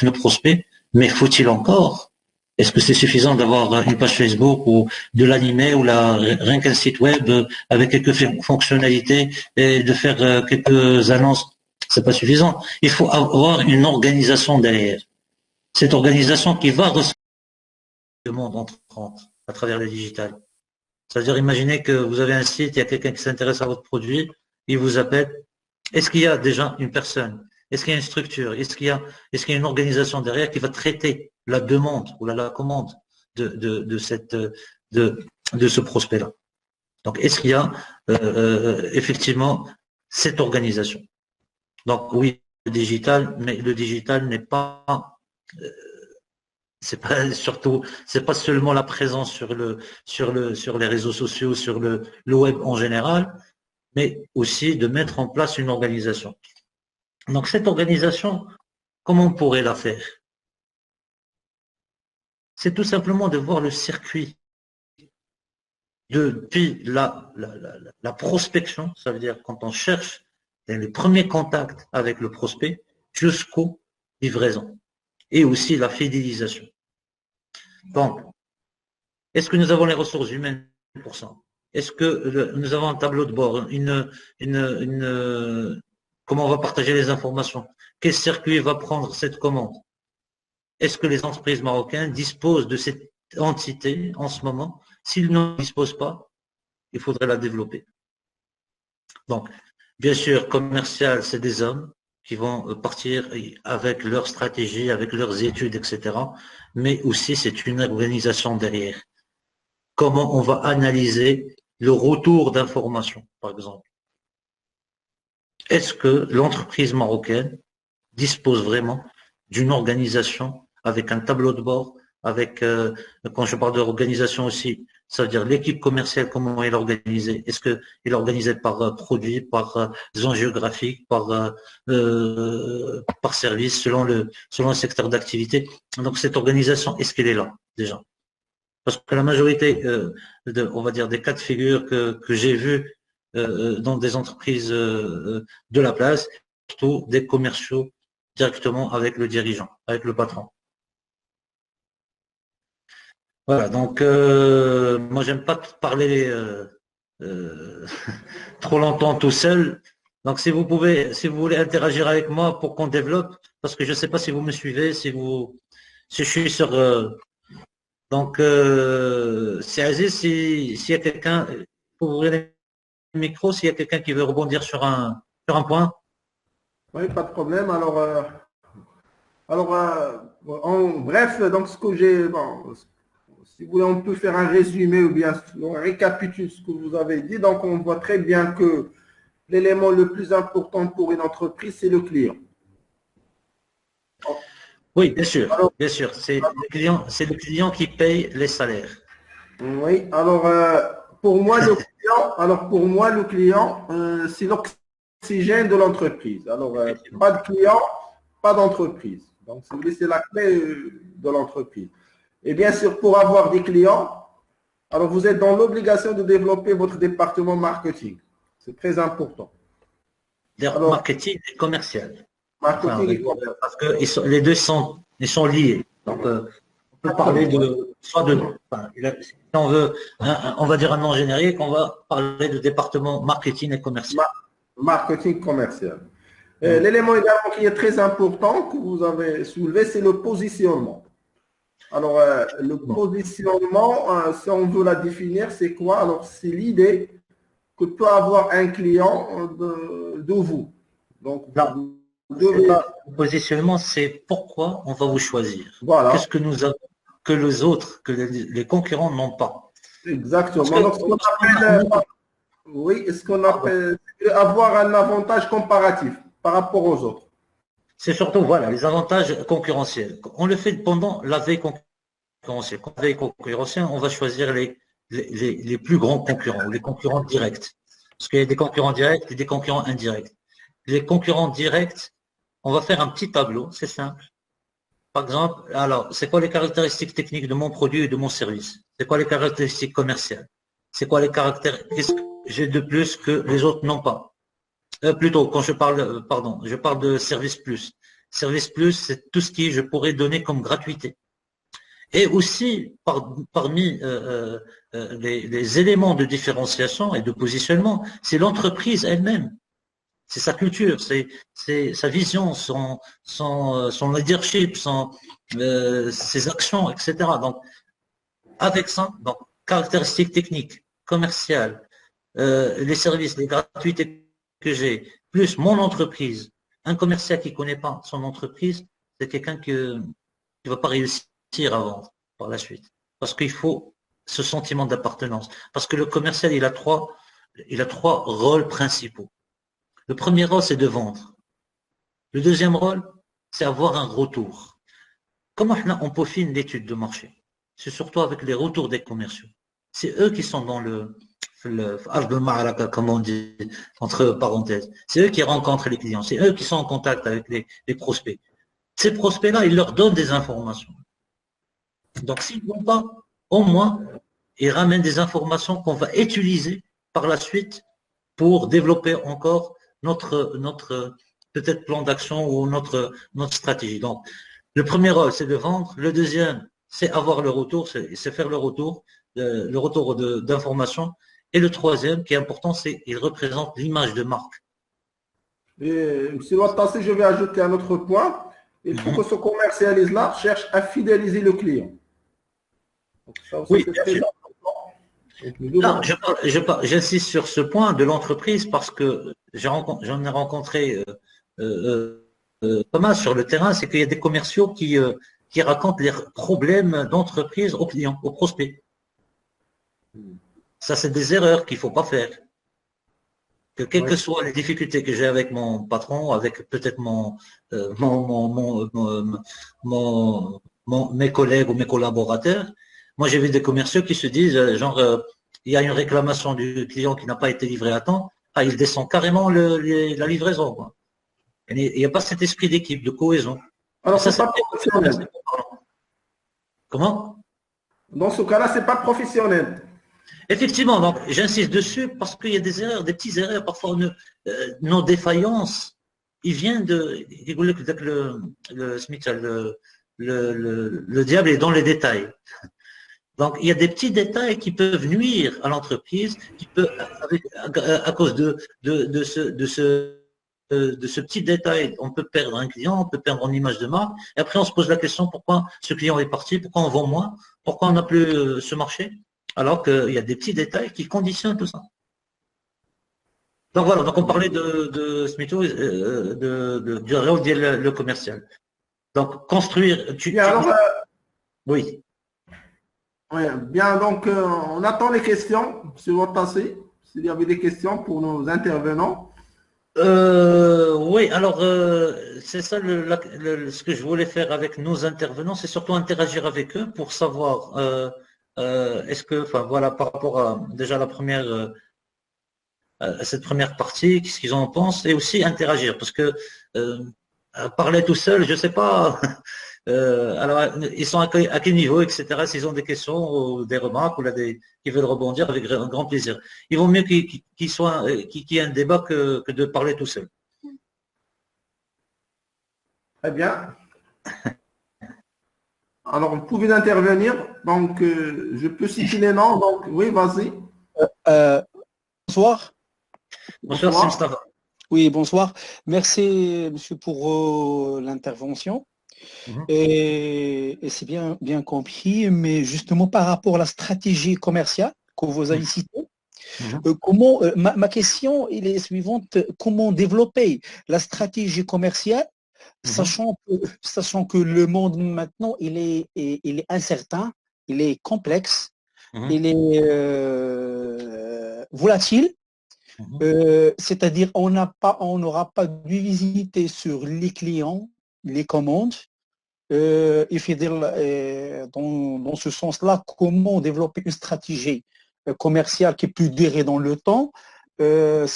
nos prospects. Mais faut-il encore? Est-ce que c'est suffisant d'avoir une page Facebook ou de l'animer ou rien qu'un site web avec quelques fonctionnalités et de faire quelques annonces? C'est pas suffisant. Il faut avoir une organisation derrière. Cette organisation qui va recevoir le monde entrant à travers le digital. C'est-à-dire, imaginez que vous avez un site, il y a quelqu'un qui s'intéresse à votre produit, il vous appelle. Est-ce qu'il y a déjà une personne? Est-ce qu'il y a une structure? Est-ce qu'il y a une organisation derrière qui va traiter la demande ou la commande de ce prospect-là? Donc, est-ce qu'il y a effectivement cette organisation? Donc oui, le digital, mais le digital n'est pas, c'est pas seulement la présence sur les réseaux sociaux, sur le web en général, mais aussi de mettre en place une organisation. Donc cette organisation, comment on pourrait la faire? C'est tout simplement de voir le circuit depuis la prospection, ça veut dire quand on cherche les premiers contacts avec le prospect jusqu'aux livraisons et aussi la fidélisation. Donc, Est-ce que nous avons les ressources humaines pour ça? Est-ce que nous avons un tableau de bord, comment on va partager les informations? Quel circuit va prendre cette commande? Est-ce que les entreprises marocaines disposent de cette entité en ce moment? S'ils n'en disposent pas, il faudrait la développer. Donc, bien sûr, commercial, c'est des hommes qui vont partir avec leur stratégie, avec leurs études, etc. Mais aussi, c'est une organisation derrière. Comment on va analyser le retour d'informations, par exemple? Est-ce que l'entreprise marocaine dispose vraiment d'une organisation avec un tableau de bord, avec, quand je parle d'organisation aussi, ça veut dire l'équipe commerciale, comment elle est organisée? Est-ce qu'elle est organisée par produit, par zone géographique, par service, selon le secteur d'activité? Donc cette organisation, est-ce qu'elle est là déjà? Parce que la majorité, on va dire, des cas de figure que j'ai vus dans des entreprises de la place, surtout des commerciaux directement avec le dirigeant, avec le patron. Voilà, donc moi j'aime pas parler trop longtemps tout seul. Donc si vous voulez interagir avec moi pour qu'on développe, parce que je ne sais pas si vous me suivez, si je suis sur. Donc c'est Aziz, s'il y a quelqu'un, pour ouvrir le micro, s'il y a quelqu'un qui veut rebondir sur un point. Oui, pas de problème. En bref, donc ce que j'ai, bon, si vous voulez, on peut faire un résumé ou bien on récapitule ce que vous avez dit. Donc, on voit très bien que l'élément le plus important pour une entreprise, c'est le client. Oui, bien sûr, bien sûr. C'est le client qui paye les salaires. Oui, alors pour moi, le client, c'est l'oxygène de l'entreprise. Alors, pas de client, pas d'entreprise. Donc, si vous voulez, c'est la clé de l'entreprise. Et bien sûr, pour avoir des clients, alors vous êtes dans l'obligation de développer votre département marketing. C'est très important. Alors, marketing et commercial. Marketing et commercial. Parce que les deux sont liés. Donc, on peut parler si on veut, on va dire un nom générique, on va parler de département marketing et commercial. Marketing commercial. L'élément également qui est très important que vous avez soulevé, c'est le positionnement. Alors, le positionnement, si on veut la définir, c'est quoi? Alors, c'est l'idée que peut avoir un client de vous. Donc, le positionnement, c'est pourquoi on va vous choisir. Voilà. Qu'est-ce que nous avons que les autres, que les concurrents n'ont pas. Exactement. Donc, ce qu'on appelle avoir un avantage comparatif par rapport aux autres. C'est surtout, voilà, les avantages concurrentiels. On le fait pendant la veille concurrentielle. Quand la veille concurrentielle, on va choisir les plus grands concurrents, les concurrents directs. Parce qu'il y a des concurrents directs et des concurrents indirects. Les concurrents directs, on va faire un petit tableau, c'est simple. Par exemple, alors, c'est quoi les caractéristiques techniques de mon produit et de mon service? C'est quoi les caractéristiques commerciales? C'est quoi les caractéristiques? Qu'est-ce que j'ai de plus que les autres n'ont pas? Plutôt, quand je parle, je parle de service plus. Service plus, c'est tout ce qui je pourrais donner comme gratuité. Et aussi, parmi les éléments de différenciation et de positionnement, c'est l'entreprise elle-même. C'est sa culture, c'est sa vision, son leadership, ses actions, etc. Donc, avec ça, donc, caractéristiques techniques, commerciales, les services, les gratuités que j'ai, plus mon entreprise, un commercial qui ne connaît pas son entreprise, c'est quelqu'un qui ne va pas réussir à vendre par la suite. Parce qu'il faut ce sentiment d'appartenance. Parce que le commercial, il a trois rôles principaux. Le premier rôle, c'est de vendre. Le deuxième rôle, c'est avoir un retour. Comment on peaufine l'étude de marché? C'est surtout avec les retours des commerciaux. C'est eux qui sont dans le comme on dit, entre parenthèses. C'est eux qui rencontrent les clients. C'est eux qui sont en contact avec les prospects. Ces prospects-là, ils leur donnent des informations. Donc, s'ils n'ont pas, au moins, ils ramènent des informations qu'on va utiliser par la suite pour développer encore notre peut-être plan d'action ou notre stratégie. Donc, le premier rôle, c'est de vendre. Le deuxième, c'est avoir le retour, c'est faire le retour d'information. Et le troisième, qui est important, c'est qu'il représente l'image de marque. Et, M. Ouattara, je vais ajouter un autre point. Il faut que ce commercialiste-là cherche à fidéliser le client. Donc, ça aussi, Oui, c'est bien très sûr. important. Donc, nous devons- Non, j'insiste sur ce point de l'entreprise parce que j'en ai rencontré pas mal sur le terrain, c'est qu'il y a des commerciaux qui racontent les problèmes d'entreprise aux clients, aux prospects. Ça, c'est des erreurs qu'il faut pas faire. Que quelles Oui. que soient les difficultés que j'ai avec mon patron, avec peut-être mes collègues ou mes collaborateurs, moi j'ai vu des commerciaux qui se disent, il y a une réclamation du client qui n'a pas été livré à temps, il descend carrément la livraison, quoi. Il n'y a pas cet esprit d'équipe, de cohésion. Et Alors, ça, c'est pas professionnel. Comment? Dans ce cas-là, c'est pas professionnel. Effectivement, donc j'insiste dessus parce qu'il y a des erreurs, des petites erreurs, parfois nos défaillances, ils viennent de. Le diable est dans les détails. Donc il y a des petits détails qui peuvent nuire à l'entreprise, qui peut, à cause de ce petit détail, on peut perdre un client, on peut perdre une image de marque, et après on se pose la question pourquoi ce client est parti, pourquoi on vend moins, pourquoi on n'a plus ce marché, alors qu'il y a des petits détails qui conditionnent tout ça. Donc voilà, donc on parlait de Smitho, du rôle le commercial. Donc construire, Bien, alors, oui. ouais, bien, donc, on attend les questions sur votre passé. S'il y avait des questions pour nos intervenants. Oui, alors c'est ça ce que je voulais faire avec nos intervenants, c'est surtout interagir avec eux pour savoir est-ce que, enfin voilà, par rapport à déjà cette première partie, qu'est-ce qu'ils en pensent, et aussi interagir, parce que parler tout seul, je sais pas. Alors, ils sont à quel niveau, etc. S'ils ont des questions ou des remarques ou là qui veulent rebondir avec un grand plaisir. Il vaut mieux qu'il y ait un débat que de parler tout seul. Très bien. Alors, vous pouvez intervenir. Donc, je peux citer les noms. Donc, oui, vas-y. Bonsoir. Bonsoir, Bonsoir. Mustafa. Oui, bonsoir. Merci, monsieur, pour l'intervention. Mhm. Et c'est bien compris, mais justement par rapport à la stratégie commerciale que vous avez citée, comment ma question elle est suivante, comment développer la stratégie commerciale, sachant que le monde maintenant il est incertain, il est complexe, il est volatile. C'est-à-dire on n'aura pas de visibilité sur les clients, les commandes. Il faut dire dans ce sens-là, comment développer une stratégie commerciale qui peut durer dans le temps,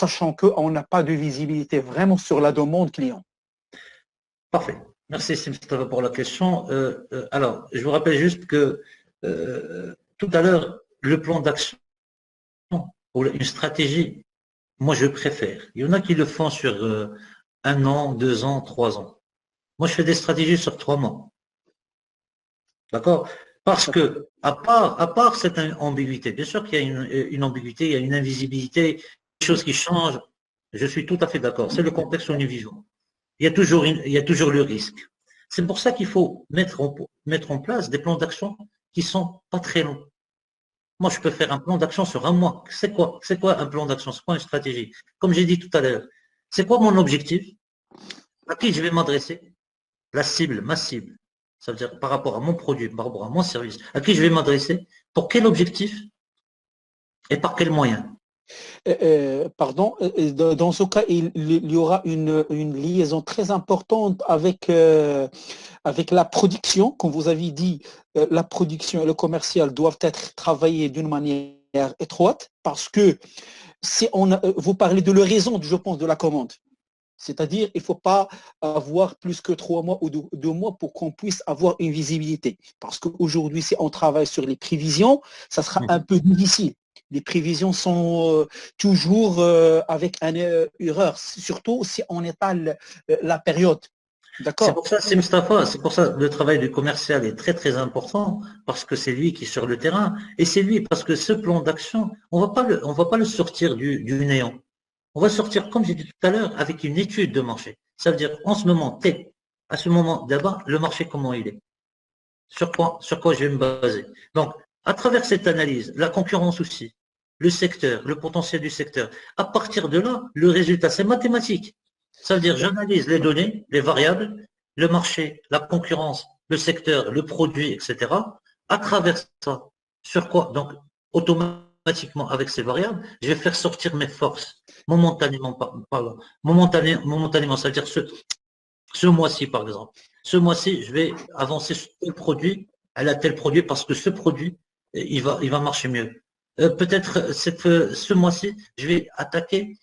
sachant qu'on n'a pas de visibilité vraiment sur la demande client. Parfait. Merci, Mustafa, pour la question. Alors, je vous rappelle juste que tout à l'heure, le plan d'action ou une stratégie, moi, je préfère. Il y en a qui le font sur 1 an, 2 ans, 3 ans. Moi, je fais des stratégies sur 3 mois. D'accord? Parce que, à part cette ambiguïté, bien sûr qu'il y a une ambiguïté, il y a une invisibilité, des choses qui changent. Je suis tout à fait d'accord. C'est le contexte où nous vivons. Il y a toujours le risque. C'est pour ça qu'il faut mettre en place des plans d'action qui sont pas très longs. Moi, je peux faire un plan d'action sur 1 mois. C'est quoi un plan d'action? C'est quoi une stratégie? Comme j'ai dit tout à l'heure, c'est quoi mon objectif? À qui je vais m'adresser? La cible, ma cible. Ça veut dire par rapport à mon produit, par rapport à mon service. À qui je vais m'adresser? Pour quel objectif? Et par quels moyens? Pardon, dans ce cas, il y aura une liaison très importante avec la production. Comme vous avez dit, la production et le commercial doivent être travaillés d'une manière étroite parce que si vous parlez de l'horizon, je pense, de la commande. C'est-à-dire, il ne faut pas avoir plus que 3 mois ou 2 mois pour qu'on puisse avoir une visibilité. Parce qu'aujourd'hui, si on travaille sur les prévisions, ça sera un peu difficile. Les prévisions sont toujours avec une erreur, surtout si on étale la période. C'est D'accord. pour ça, c'est Mustapha, c'est pour ça le travail du commercial est très très important parce que c'est lui qui est sur le terrain et c'est lui parce que ce plan d'action, on va pas le sortir du néant. On va sortir, comme j'ai dit tout à l'heure, avec une étude de marché. Ça veut dire, en ce moment T, à ce moment d'abord, le marché comment il est, sur quoi je vais me baser. Donc, à travers cette analyse, la concurrence aussi, le secteur, le potentiel du secteur. À partir de là, le résultat, c'est mathématique. Ça veut dire, j'analyse les données, les variables, le marché, la concurrence, le secteur, le produit, etc. À travers ça, sur quoi? Donc, automatiquement, avec ces variables, je vais faire sortir mes forces, momentanément, pardon, momentanément, ça veut dire ce mois-ci, par exemple. Ce mois-ci, je vais avancer sur tel produit, elle a tel produit parce que ce produit, il va marcher mieux. Peut-être ce mois-ci, je vais attaquer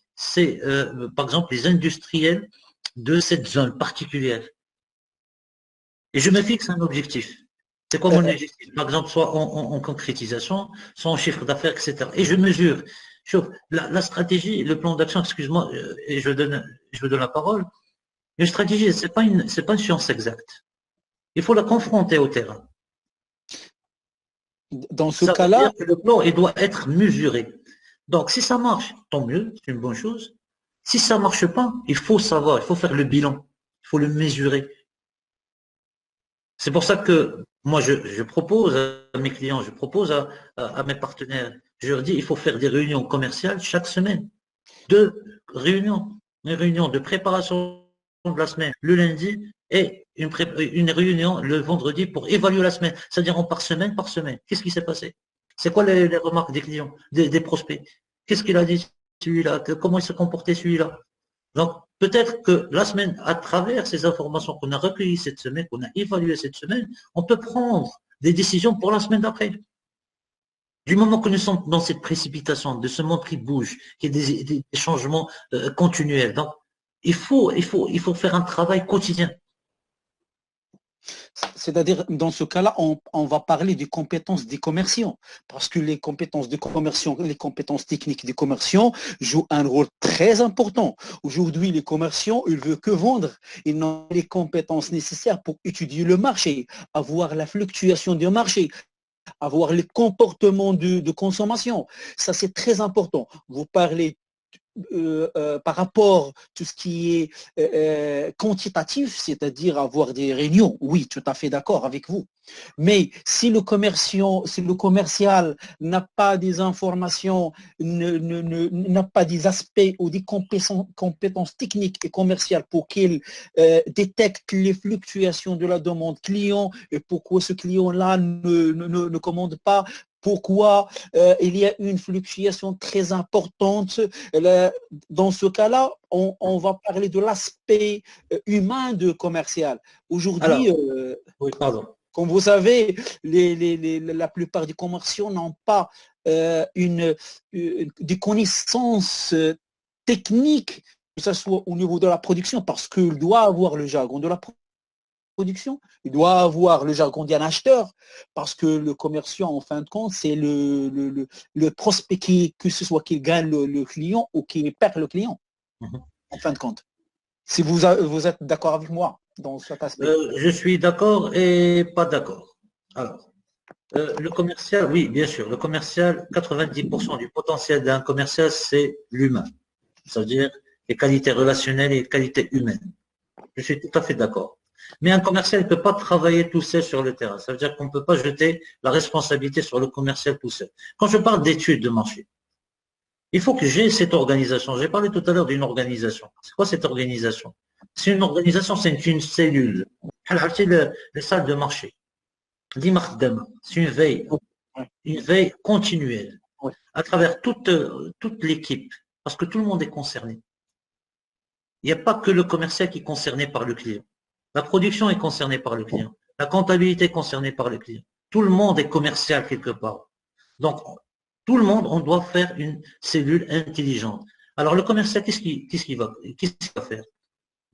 par exemple, les industriels de cette zone particulière. Et je me fixe un objectif. C'est quoi mon objectif? Par exemple, soit en concrétisation, soit en chiffre d'affaires, etc. Et je mesure. La stratégie, le plan d'action, excuse-moi, et je vous donne la parole. Une stratégie, c'est pas une science exacte. Il faut la confronter au terrain. Dans ce Ça veut cas-là, dire que le plan, il doit être mesuré. Donc, si ça marche, tant mieux, c'est une bonne chose. Si ça marche pas, il faut savoir, il faut faire le bilan, il faut le mesurer. C'est pour ça que moi, je propose à mes clients, je propose à mes partenaires, je leur dis, il faut faire des réunions commerciales chaque semaine. Deux réunions, une réunion de préparation de la semaine le lundi et une réunion le vendredi pour évaluer la semaine. C'est-à-dire on part semaine par semaine. Qu'est-ce qui s'est passé? C'est quoi les remarques des clients, des prospects? Qu'est-ce qu'il a dit celui-là? Comment il s'est comporté celui-là? Donc peut-être que la semaine, à travers ces informations qu'on a recueillies cette semaine, qu'on a évaluées cette semaine, on peut prendre des décisions pour la semaine d'après. Du moment que nous sommes dans cette précipitation, de ce monde qui bouge, qui est des changements continuels, donc il faut faire un travail quotidien. c'est-à-dire, dans ce cas-là, on va parler des compétences des commerciants, parce que les compétences des commerciants, les compétences techniques des commerciants jouent un rôle très important. Aujourd'hui, les commerciants, ils ne veulent que vendre. Ils n'ont pas les compétences nécessaires pour étudier le marché, avoir la fluctuation du marché, avoir les comportements de consommation. Ça, c'est très important. Vous parlez par rapport à tout ce qui est quantitatif, c'est-à-dire avoir des réunions, oui, tout à fait d'accord avec vous. Mais si le commercial n'a pas des informations, n'a pas des aspects ou des compétences techniques et commerciales pour qu'il détecte les fluctuations de la demande client et pourquoi ce client-là ne commande pas, pourquoi il y a une fluctuation très importante. Dans ce cas-là, on va parler de l'aspect humain de commercial. Aujourd'hui, oui, pardon. comme vous savez, la plupart des commerciaux n'ont pas des connaissances techniques, que ce soit au niveau de la production, parce qu'il doit avoir le jargon de la production, il doit avoir le jargon d'un acheteur, parce que le commercial, en fin de compte, c'est le prospect que ce soit qu'il gagne le client ou qu'il perd le client, en fin de compte. Si vous êtes d'accord avec moi dans cet aspect. Je suis d'accord et pas d'accord. Alors, le commercial, oui, bien sûr, le commercial, 90% du potentiel d'un commercial, c'est l'humain. C'est-à-dire les qualités relationnelles et les qualités humaines. Je suis tout à fait d'accord. Mais un commercial ne peut pas travailler tout seul sur le terrain. Ça veut dire qu'on ne peut pas jeter la responsabilité sur le commercial tout seul. Quand je parle d'études de marché, il faut que j'ai cette organisation. J'ai parlé tout à l'heure d'une organisation. C'est quoi cette organisation? C'est une organisation, c'est une cellule. C'est les salles de marché. C'est une veille continuelle à travers toute l'équipe, parce que tout le monde est concerné. Il n'y a pas que le commercial qui est concerné par le client. La production est concernée par le client. La comptabilité est concernée par le client. Tout le monde est commercial quelque part. Donc, tout le monde, on doit faire une cellule intelligente. Alors, le commercial, qu'est-ce qu'il va faire?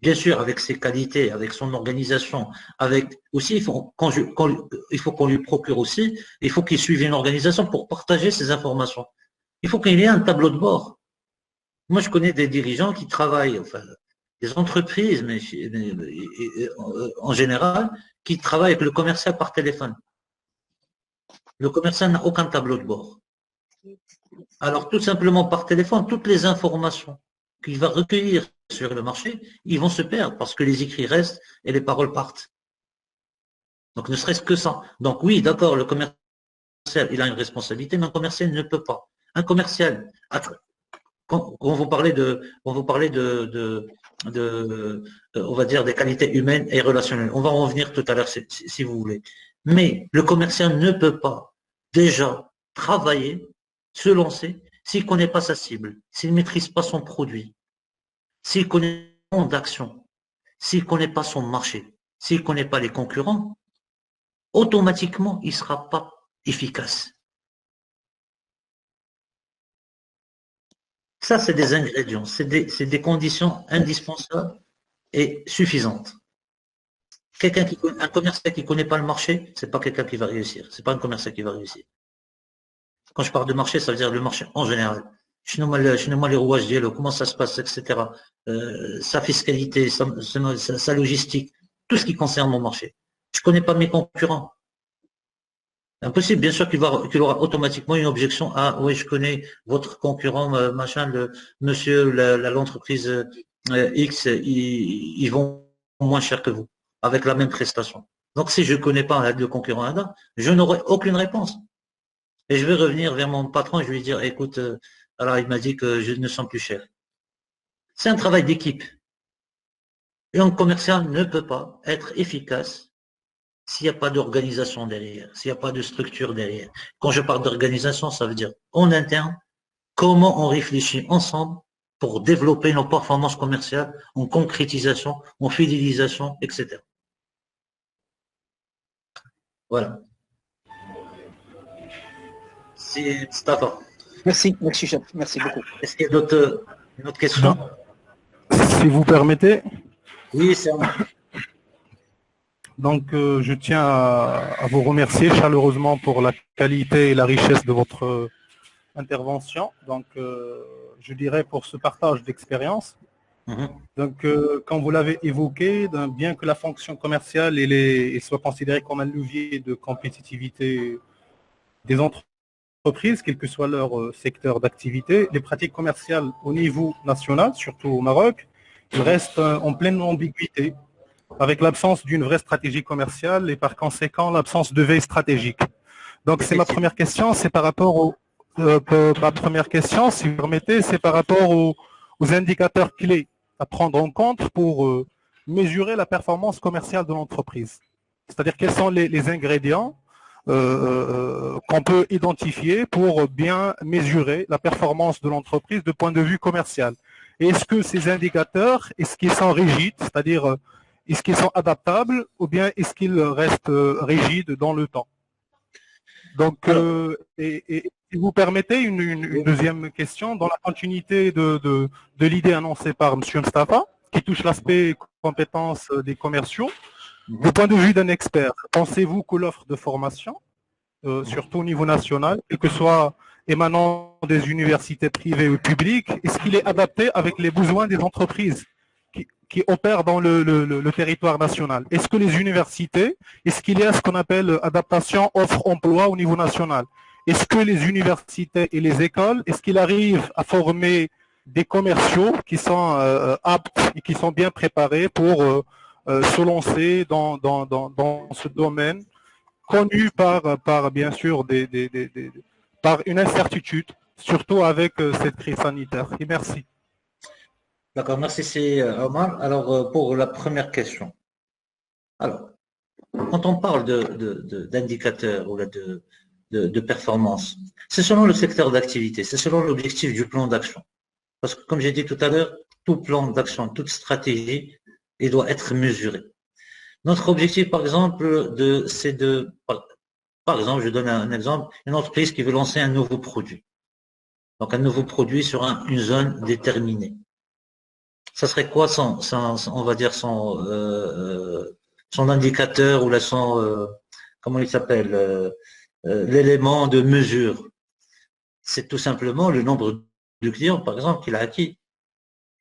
Bien sûr, avec ses qualités, avec son organisation, avec aussi, il faut qu'on lui procure aussi, il faut qu'il suive une organisation pour partager ces informations. Il faut qu'il y ait un tableau de bord. Moi, je connais des dirigeants qui travaillent, enfin, des entreprises, en général, qui travaillent avec le commercial par téléphone. Le commercial n'a aucun tableau de bord. Alors, tout simplement par téléphone, toutes les informations qu'il va recueillir sur le marché, ils vont se perdre parce que les écrits restent et les paroles partent. Donc, ne serait-ce que ça. Donc, oui, d'accord, le commercial, il a une responsabilité, mais un commercial ne peut pas. Un commercial, quand vous parlez on va dire, des qualités humaines et relationnelles. On va en revenir tout à l'heure si vous voulez. Mais le commercial ne peut pas déjà travailler, se lancer, s'il ne connaît pas sa cible, s'il ne maîtrise pas son produit, s'il connaît pas son d'action, s'il ne connaît pas son marché, s'il ne connaît pas les concurrents, automatiquement, il ne sera pas efficace. Ça, c'est des ingrédients, c'est des conditions indispensables et suffisantes. Un commercial qui ne connaît pas le marché, c'est pas quelqu'un qui va réussir. C'est pas un commercial qui va réussir. Quand je parle de marché, ça veut dire le marché en général. Je ne les rouages d'hielo, comment ça se passe, etc. Sa fiscalité, sa logistique, tout ce qui concerne mon marché. Je ne connais pas mes concurrents. Impossible, bien sûr qu'il aura automatiquement une objection. Ah oui, je connais votre concurrent, machin, monsieur, l'entreprise X, ils vont moins cher que vous, avec la même prestation. Donc si je ne connais pas le concurrent ADA, je n'aurai aucune réponse. Et je vais revenir vers mon patron et je vais lui dire, écoute, alors il m'a dit que je ne sens plus cher. C'est un travail d'équipe. Et un commercial ne peut pas être efficace s'il n'y a pas d'organisation derrière, s'il n'y a pas de structure derrière. Quand je parle d'organisation, ça veut dire en interne, comment on réfléchit ensemble pour développer nos performances commerciales en concrétisation, en fidélisation, etc. Voilà. C'est Mustafa. Merci, chef. Merci beaucoup. Est-ce qu'il y a une autre question? Si vous permettez. Oui, c'est moi. Donc, je tiens à vous remercier chaleureusement pour la qualité et la richesse de votre intervention. Donc, je dirais pour ce partage d'expérience. Donc, quand vous l'avez évoqué, bien que la fonction commerciale soit considérée comme un levier de compétitivité des entreprises, quel que soit leur secteur d'activité, les pratiques commerciales au niveau national, surtout au Maroc, restent en pleine ambiguïté, avec l'absence d'une vraie stratégie commerciale et par conséquent l'absence de veille stratégique. Donc c'est ma première question, c'est par rapport ma première question, si vous permettez, c'est par rapport aux indicateurs clés à prendre en compte pour mesurer la performance commerciale de l'entreprise. C'est-à-dire quels sont les ingrédients qu'on peut identifier pour bien mesurer la performance de l'entreprise de point de vue commercial. Et est-ce que ces indicateurs, est-ce qu'ils sont rigides, c'est-à-dire est-ce qu'ils sont adaptables ou bien est-ce qu'ils restent rigides dans le temps? Donc, et si vous permettez une deuxième question, dans la continuité de l'idée annoncée par M. Mustafa, qui touche l'aspect compétences des commerciaux, du point de vue d'un expert, pensez-vous que l'offre de formation, surtout au niveau national, quel que soit émanant des universités privées ou publiques, est-ce qu'il est adapté avec les besoins des entreprises qui opèrent dans le territoire national? Est-ce que les universités, est-ce qu'il y a ce qu'on appelle adaptation offre-emploi au niveau national? Est-ce que les universités et les écoles, est-ce qu'ils arrivent à former des commerciaux qui sont aptes et qui sont bien préparés pour se lancer dans ce domaine connu par bien sûr par une incertitude, surtout avec cette crise sanitaire. Et merci. D'accord, merci, c'est Omar. Alors, pour la première question. Alors, quand on parle d'indicateurs ou de performance, c'est selon le secteur d'activité, c'est selon l'objectif du plan d'action. Parce que, comme j'ai dit tout à l'heure, tout plan d'action, toute stratégie, il doit être mesuré. Notre objectif, par exemple, par exemple, je donne un exemple, une entreprise qui veut lancer un nouveau produit. Donc, un nouveau produit sur une zone déterminée. Ça serait quoi on va dire son indicateur ou comment il s'appelle, l'élément de mesure? C'est tout simplement le nombre de clients, par exemple, qu'il a acquis.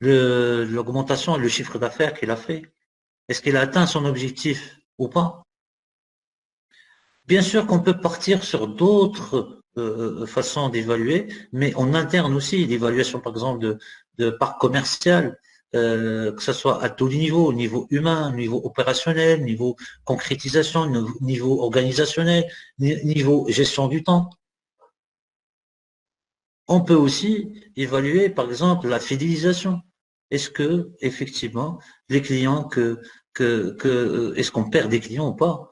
l'augmentation et le chiffre d'affaires qu'il a fait. Est-ce qu'il a atteint son objectif ou pas? Bien sûr qu'on peut partir sur d'autres façons d'évaluer, mais en interne aussi, l'évaluation par exemple de parc commercial, que ce soit à tous les niveaux, au niveau humain, au niveau opérationnel, niveau concrétisation, niveau organisationnel, niveau gestion du temps. On peut aussi évaluer par exemple la fidélisation. Est-ce que effectivement les clients est-ce qu'on perd des clients ou pas?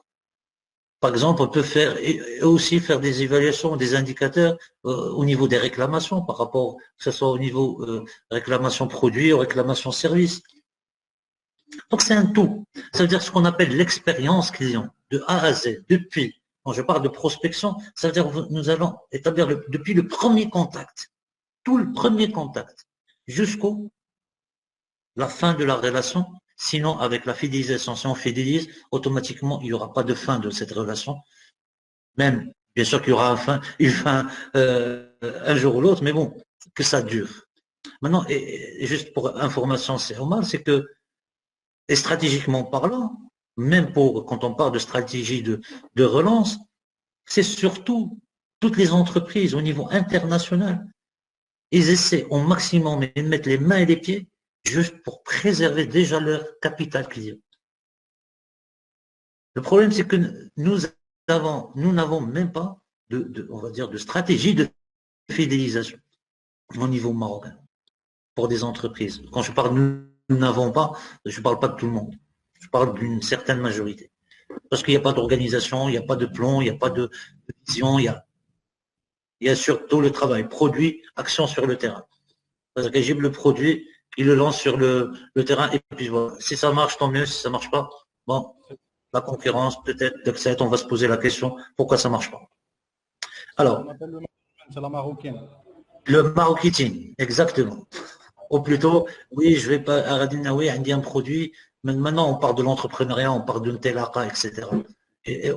Par exemple, on peut faire aussi faire des évaluations, des indicateurs au niveau des réclamations par rapport, que ce soit au niveau réclamation produit ou réclamation service. Donc c'est un tout. Ça veut dire ce qu'on appelle l'expérience client de A à Z. Depuis, quand je parle de prospection, ça veut dire que nous allons établir depuis le premier contact, tout le premier contact, jusqu'au la fin de la relation. Sinon, avec la fidélisation, si on fidélise, automatiquement, il n'y aura pas de fin de cette relation. Même, bien sûr qu'il y aura une fin un jour ou l'autre, mais bon, que ça dure. Maintenant, et juste pour information, c'est Omar, c'est que, et stratégiquement parlant, même quand on parle de stratégie de relance, c'est surtout toutes les entreprises au niveau international, ils essaient au maximum de mettre les mains et les pieds juste pour préserver déjà leur capital client. Le problème, c'est que nous n'avons même pas on va dire, de stratégie de fidélisation au niveau marocain pour des entreprises. Quand je parle nous n'avons pas, je ne parle pas de tout le monde. Je parle d'une certaine majorité. Parce qu'il n'y a pas d'organisation, il n'y a pas de plan, il n'y a pas de vision, il y a surtout le travail, produit, action sur le terrain. Parce que j'ai le produit, il le lance sur le terrain et puis voilà. Si ça marche, tant mieux. Si ça marche pas, bon, la concurrence peut-être, on va se poser la question pourquoi ça marche pas. Alors, c'est la marocaine. Le marketing, exactement. Ou plutôt, oui, je vais pas à oui, on dit un produit, mais maintenant on parle de l'entrepreneuriat, on parle d'une telaqa, etc. Et,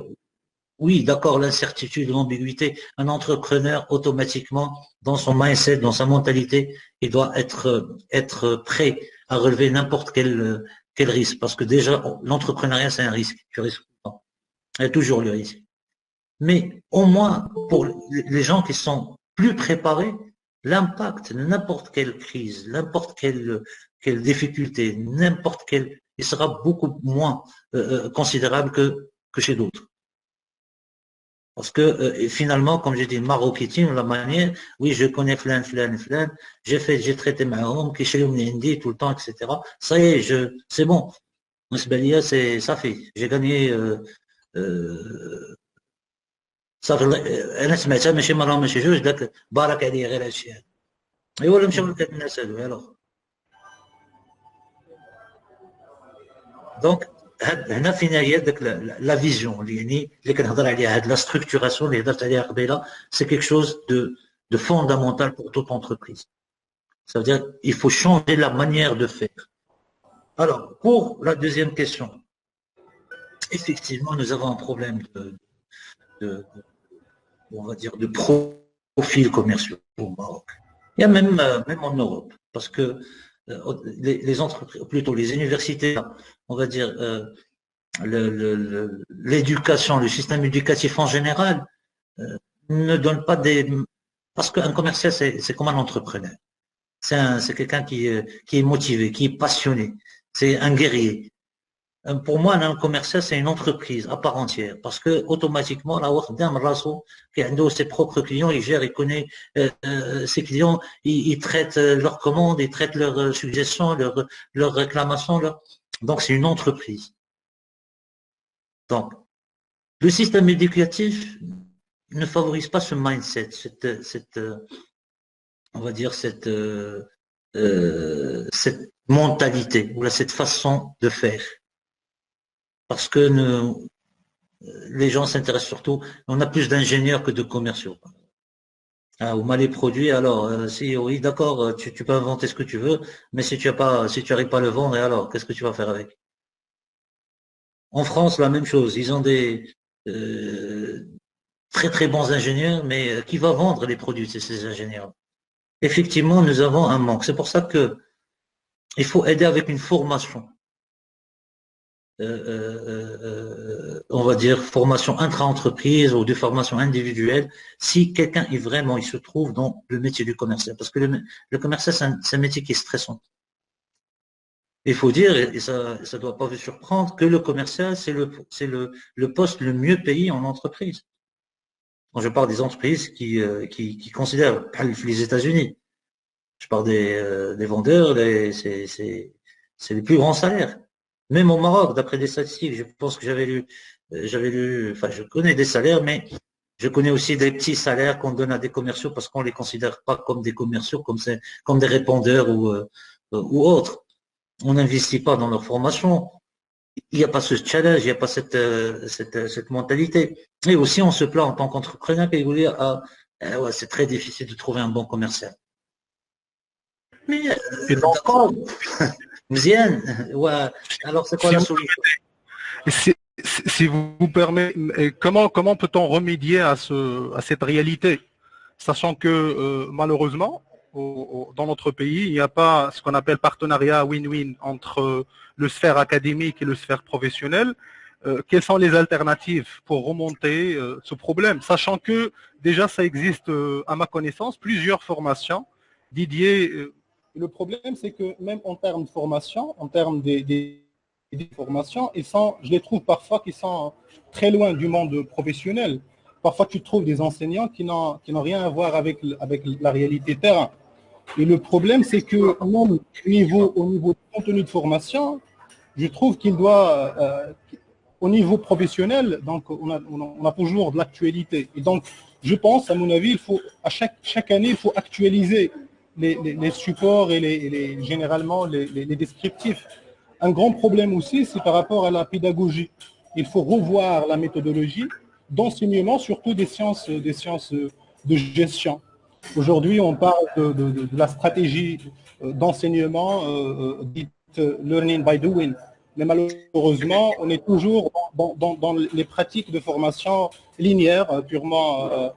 oui, d'accord, l'incertitude, l'ambiguïté. Un entrepreneur, automatiquement, dans son mindset, dans sa mentalité, il doit être prêt à relever n'importe quel risque. Parce que déjà, l'entrepreneuriat, c'est un risque. Tu risques tout le temps. Il y a toujours le risque. Mais au moins, pour les gens qui sont plus préparés, l'impact de n'importe quelle crise, n'importe quelle difficulté, n'importe quelle, il sera beaucoup moins considérable que chez d'autres. Parce que finalement, comme j'ai dit, marketing, la manière, oui, je connais flan, j'ai traité ma home, qui chez Indi tout le temps, etc. Ça y est, c'est bon. Ça fait. J'ai gagné صافي انا سمعتها ماشي مره ماشي جوج داك بارك عليه غير هادشي هذا ايوا ولا مشاو لك الناس هادو يلاه دونك هنا فين هي داك لا فيزيون يعني اللي كنهضر عليها هاد لا ستركتوراسيون اللي هضرت عليها قبيله سي كيك شوز de fondamental pour toute entreprise. Ça veut dire il faut changer la manière de faire. Alors, pour la deuxième question, effectivement, nous avons un problème on va dire, de profils commerciaux au Maroc. Il y a même en Europe, parce que les entreprises, plutôt les universités, on va dire, l'éducation, le système éducatif en général, ne donne pas des... Parce qu'un commercial, c'est comme un entrepreneur. C'est quelqu'un qui est motivé, qui est passionné. C'est un guerrier. Pour moi, un commercial, c'est une entreprise à part entière parce que automatiquement, là, qui a ses propres clients, il gère, il connaît ses clients, il traite leurs commandes, il traite leurs suggestions, leurs réclamations. Donc, c'est une entreprise. Donc, le système éducatif ne favorise pas ce mindset, on va dire cette mentalité ou cette façon de faire. Parce que les gens s'intéressent surtout, on a plus d'ingénieurs que de commerciaux. Ah, ou mal les produits, alors, si oui, d'accord, tu peux inventer ce que tu veux, mais si tu n'arrives pas à le vendre, et alors, qu'est-ce que tu vas faire avec? En France, la même chose, ils ont des très très bons ingénieurs, mais qui va vendre les produits de ces ingénieurs? Effectivement, nous avons un manque. C'est pour ça que il faut aider avec une formation. On va dire formation intra-entreprise ou de formation individuelle, si quelqu'un est vraiment, il se trouve dans le métier du commercial. Parce que le commercial, c'est un métier qui est stressant. Il faut dire, et ça ne doit pas vous surprendre, que le commercial, c'est le poste le mieux payé en entreprise. Quand je parle des entreprises qui considèrent les États-Unis, je parle des vendeurs, c'est les plus grands salaires. Même au Maroc, d'après des statistiques, je pense que j'avais lu, enfin, je connais des salaires, mais je connais aussi des petits salaires qu'on donne à des commerciaux parce qu'on les considère pas comme des commerciaux, comme des répondeurs ou autres. On n'investit pas dans leur formation. Il n'y a pas ce challenge, il n'y a pas cette mentalité. Et aussi, on se plaint en tant qu'entrepreneur et vous dire, ouais, c'est très difficile de trouver un bon commercial. Mais d'accord, Mziane, ouais. Alors c'est quoi la solution? Si vous permettez, comment peut-on remédier à cette réalité, sachant que malheureusement, dans notre pays, il n'y a pas ce qu'on appelle partenariat win-win entre le sphère académique et le sphère professionnel. Quelles sont les alternatives pour remonter ce problème, sachant que déjà ça existe, à ma connaissance, plusieurs formations dédiées. Le problème, c'est que même en termes de formation, en termes des formations, je les trouve parfois qui sont très loin du monde professionnel. Parfois, tu trouves des enseignants qui n'ont rien à voir avec la réalité terrain. Et le problème, c'est que même au niveau du contenu de formation, je trouve qu'il doit, au niveau professionnel, donc on a toujours de l'actualité. Et donc, je pense, à mon avis, il faut à chaque année, il faut actualiser les supports et généralement les descriptifs. Un grand problème aussi, c'est par rapport à la pédagogie. Il faut revoir la méthodologie d'enseignement, surtout des sciences de gestion. Aujourd'hui, on parle de la stratégie d'enseignement dite learning by doing. Mais malheureusement, on est toujours dans les pratiques de formation linéaire, purement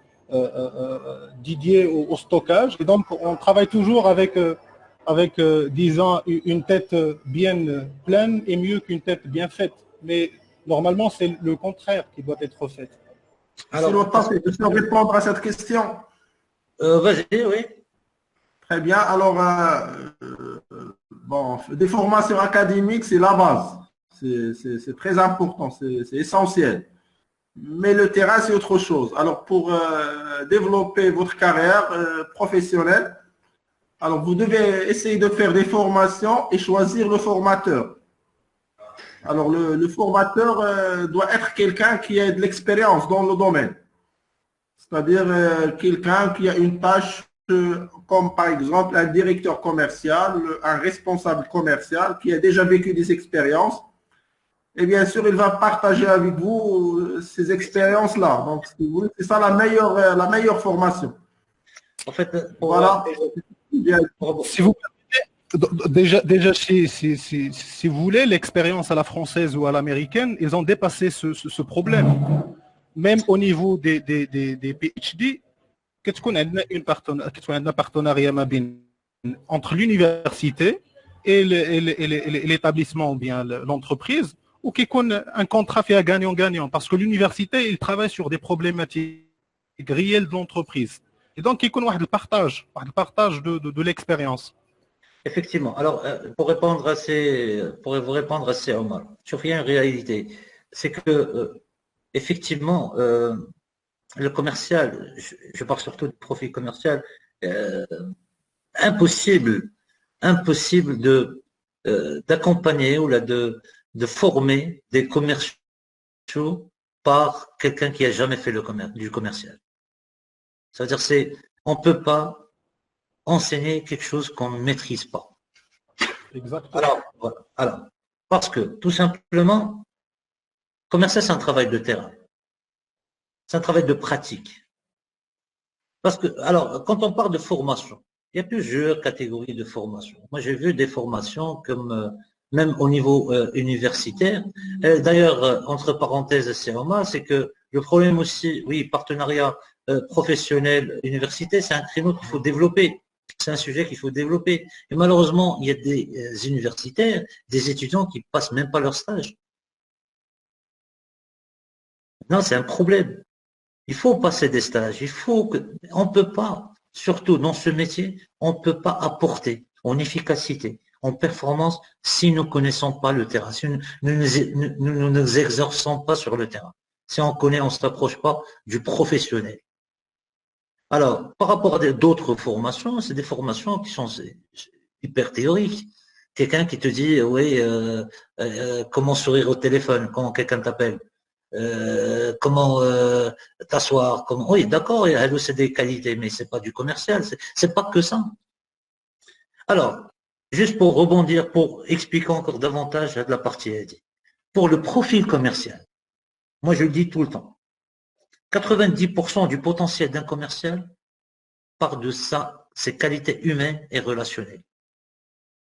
dédiées au stockage. Et donc, on travaille toujours avec disons, une tête bien pleine est mieux qu'une tête bien faite. Mais normalement, c'est le contraire qui doit être fait. Alors, je peux répondre à cette question. Vas-y, oui. Très bien. Alors, bon, des formations académiques, c'est la base. C'est très important, c'est essentiel. Mais le terrain, c'est autre chose. Alors, pour développer votre carrière professionnelle, alors vous devez essayer de faire des formations et choisir le formateur. Alors, le formateur doit être quelqu'un qui a de l'expérience dans le domaine. C'est-à-dire quelqu'un qui a une tâche comme par exemple un directeur commercial, un responsable commercial qui a déjà vécu des expériences. Et bien sûr, il va partager avec vous ces expériences-là. Donc, c'est ça la meilleure formation. En fait, voilà. Si vous déjà si vous voulez, l'expérience à la française ou à l'américaine, ils ont dépassé ce problème. Même au niveau des PhD, qu'est-ce qu'on a un partenariat entre l'université et l'établissement ou bien l'entreprise, ou qu'il y ait un contrat fait à gagnant-gagnant, parce que l'université, il travaille sur des problématiques réelles de l'entreprise. Et donc, il y a un partage de l'expérience. Effectivement. Alors, pour vous répondre à ces Omar, je reviens une réalité. C'est que, effectivement, le commercial, je parle surtout du profil commercial, impossible d'accompagner ou de former des commerciaux par quelqu'un qui a jamais fait du commercial. Ça veut dire on peut pas enseigner quelque chose qu'on ne maîtrise pas. Exactement. Alors, parce que tout simplement, commercial, c'est un travail de terrain. C'est un travail de pratique. Parce que, alors, quand on parle de formation, il y a plusieurs catégories de formation. Moi, j'ai vu des formations comme, même au niveau universitaire. D'ailleurs, entre parenthèses, c'est que le problème aussi, oui, partenariat professionnel, université, c'est un créneau qu'il faut développer. C'est un sujet qu'il faut développer. Et malheureusement, il y a des universitaires, des étudiants qui passent même pas leur stage. Non, c'est un problème. Il faut passer des stages. On peut pas, surtout dans ce métier, on peut pas apporter en efficacité, en performance, si nous connaissons pas le terrain, si nous nous exerçons pas sur le terrain. Si on connaît, on s'approche pas du professionnel. Alors, par rapport à d'autres formations, c'est des formations qui sont hyper théoriques. Quelqu'un qui te dit, oui, comment sourire au téléphone quand quelqu'un t'appelle, comment t'asseoir, comment. Oui, d'accord, c'est des qualités, mais c'est pas du commercial, c'est pas que ça. Alors, juste pour rebondir, pour expliquer encore davantage de la partie aidée. Pour le profil commercial, moi je le dis tout le temps. 90% du potentiel d'un commercial part de ses qualités humaines et relationnelles.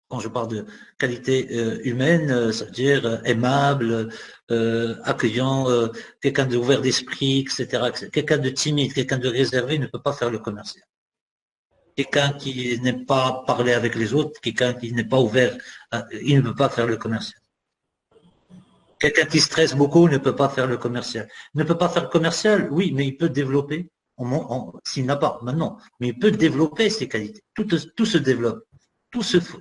Quand je parle de qualité humaine, ça veut dire aimable, accueillant, quelqu'un d'ouvert d'esprit, etc. Quelqu'un de timide, quelqu'un de réservé ne peut pas faire le commercial. Quelqu'un qui n'aime pas parler avec les autres, quelqu'un qui n'est pas ouvert, il ne peut pas faire le commercial. Quelqu'un qui stresse beaucoup ne peut pas faire le commercial. Ne peut pas faire le commercial, oui, mais il peut développer, s'il n'a pas maintenant, mais il peut développer ses qualités. Tout se développe, tout se fait.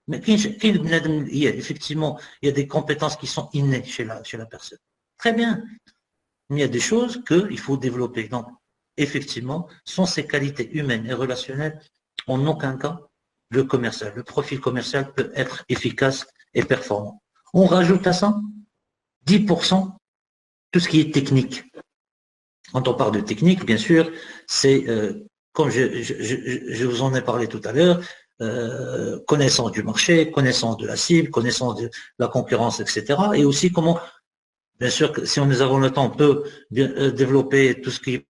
Mais effectivement, il y a des compétences qui sont innées chez la personne. Très bien. Mais il y a des choses qu'il faut développer. Donc, effectivement, sont ces qualités humaines et relationnelles, en aucun cas, le commercial. Le profil commercial peut être efficace et performant. On rajoute à ça 10% tout ce qui est technique. Quand on parle de technique, bien sûr, c'est, comme je vous en ai parlé tout à l'heure, connaissance du marché, connaissance de la cible, connaissance de la concurrence, etc. Et aussi comment, bien sûr, que si nous avons le temps, on peut développer tout ce qui est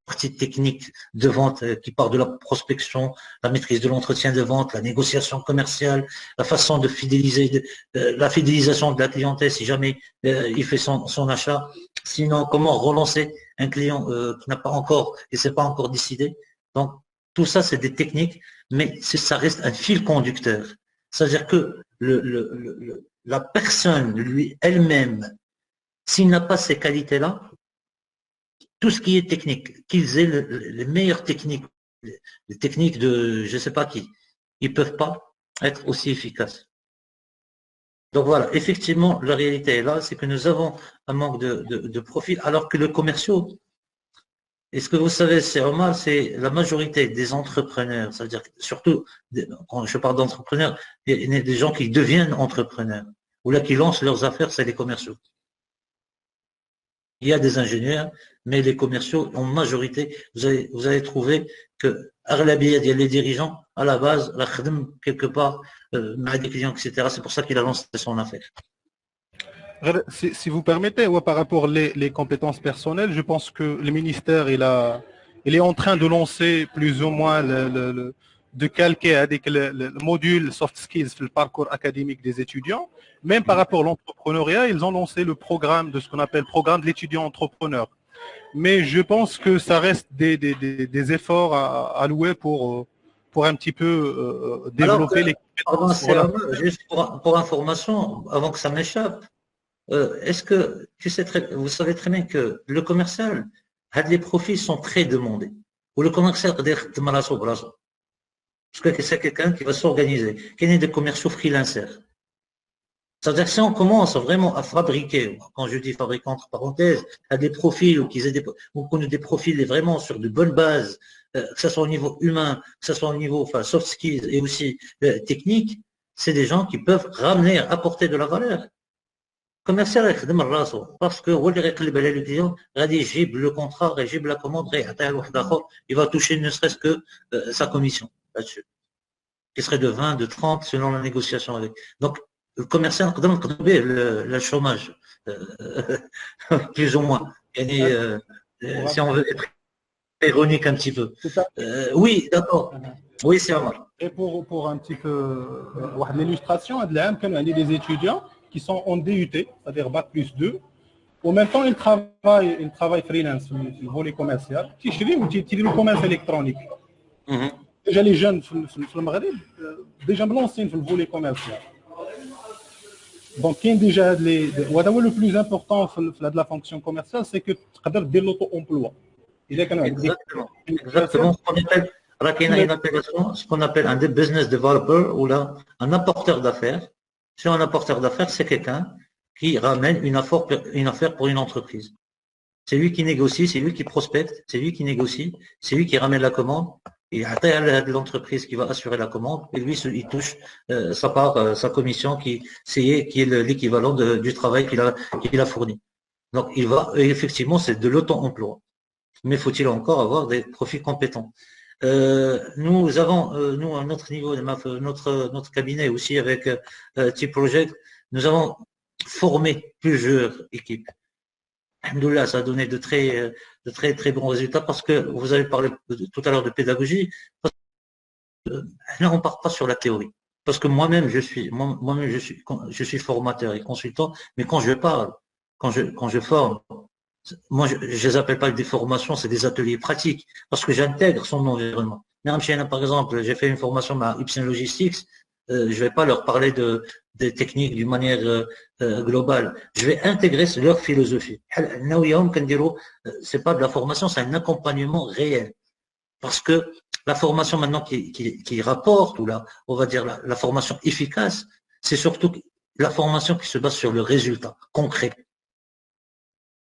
partie technique de vente, qui part de la prospection, la maîtrise de l'entretien de vente, la négociation commerciale, la façon de fidéliser, la fidélisation de la clientèle si jamais il fait son achat. Sinon, comment relancer un client qui n'a pas encore, et s'est pas encore décidé. Donc, tout ça, c'est des techniques, mais ça reste un fil conducteur. C'est-à-dire que la personne, lui, elle-même, s'il n'a pas ces qualités-là, tout ce qui est technique, qu'ils aient les meilleures techniques, les techniques de je ne sais pas qui, ils ne peuvent pas être aussi efficaces. Donc voilà, effectivement, la réalité est là, c'est que nous avons un manque de profil, alors que le commercial, et ce que vous savez, c'est normal, c'est la majorité des entrepreneurs, c'est-à-dire surtout, quand je parle d'entrepreneurs, il y a des gens qui deviennent entrepreneurs, ou là qui lancent leurs affaires, c'est les commerciaux. Il y a des ingénieurs, mais les commerciaux, en majorité, vous allez trouver que il y a les dirigeants, à la base, la khadm, quelque part, des clients, etc. C'est pour ça qu'il a lancé son affaire. Si vous permettez, par rapport les compétences personnelles, je pense que le ministère il est en train de lancer plus ou moins de calquer avec le module soft skills le parcours académique des étudiants. Même par rapport à l'entrepreneuriat, ils ont lancé le programme de ce qu'on appelle programme de l'étudiant entrepreneur. Mais je pense que ça reste des efforts à allouer pour un petit peu développer les compétences. Voilà. Juste pour information, avant que ça m'échappe, est-ce que vous savez très bien que le commercial, les profils sont très demandés. Ou le commercial, parce que c'est quelqu'un qui va s'organiser, qui est des commerciaux freelancers. C'est-à-dire que si on commence vraiment à fabriquer, quand je dis fabriquer entre parenthèses, à des profils ou qu'on ait des profils vraiment sur de bonnes bases, que ce soit au niveau humain, que ce soit au niveau soft skills et aussi technique, c'est des gens qui peuvent ramener, apporter de la valeur. Commercial يخدم راسو باسكو هو اللي غيقلب على لو كليون غادي يجيب لو كونترا غيجيب لا كوموند غيعطيها لواحد اخر il va toucher ne serait-ce que sa commission là-dessus qui serait de 20 de 30 selon la négociation avec donc le commercial نقدر نقدروا به le chômage plus ou moins يعني si on veut être ironique un petit peu oui d'accord oui c'est Omar et pour un petit peu l'illustration هذا العام كانوا عندي des étudiants qui sont en DUT, c'est-à-dire Bac plus 2. En même temps, ils travaillent freelance sur le volet commercial. Qui le commerce électronique. déjà les jeunes في المغرب déjà ملونسين في الفولي كوميرسيال دونك كاين ديجا هاد لي وهذا هو لو بلوز امبورطون في هاد لا فونكسيون كوميرسيال سي كو تقدر دير لوطو امبلوا اذا كانوا عندك Exactement. Une appellation, ce qu'on appelle un business developer ou là, un apporteur d'affaires. C'est un apporteur d'affaires, c'est quelqu'un qui ramène une affaire pour une entreprise. C'est lui qui négocie, c'est lui qui prospecte, c'est lui qui négocie, c'est lui qui ramène la commande. Et à l'entreprise qui va assurer la commande, et lui, il touche sa part, sa commission qui est l'équivalent du travail qu'il a fourni. Donc, et effectivement, c'est de l'auto-emploi. Mais faut-il encore avoir des profils compétents. Nous avons, nous, à notre niveau, notre cabinet aussi avec T-Project, nous avons formé plusieurs équipes. Alhamdoulilah, ça a donné de très bons résultats parce que vous avez parlé tout à l'heure de pédagogie. Là, on part pas sur la théorie. Parce que moi-même, je suis formateur et consultant, mais quand je parle, quand je forme, moi, je les appelle pas des formations, c'est des ateliers pratiques, parce que j'intègre son environnement. Par exemple, j'ai fait une formation à Ipsen Logistics, je vais pas leur parler des techniques d'une manière globale. Je vais intégrer leur philosophie. C'est pas de la formation, c'est un accompagnement réel. Parce que la formation maintenant qui rapporte, ou là, on va dire la formation efficace, c'est surtout la formation qui se base sur le résultat concret.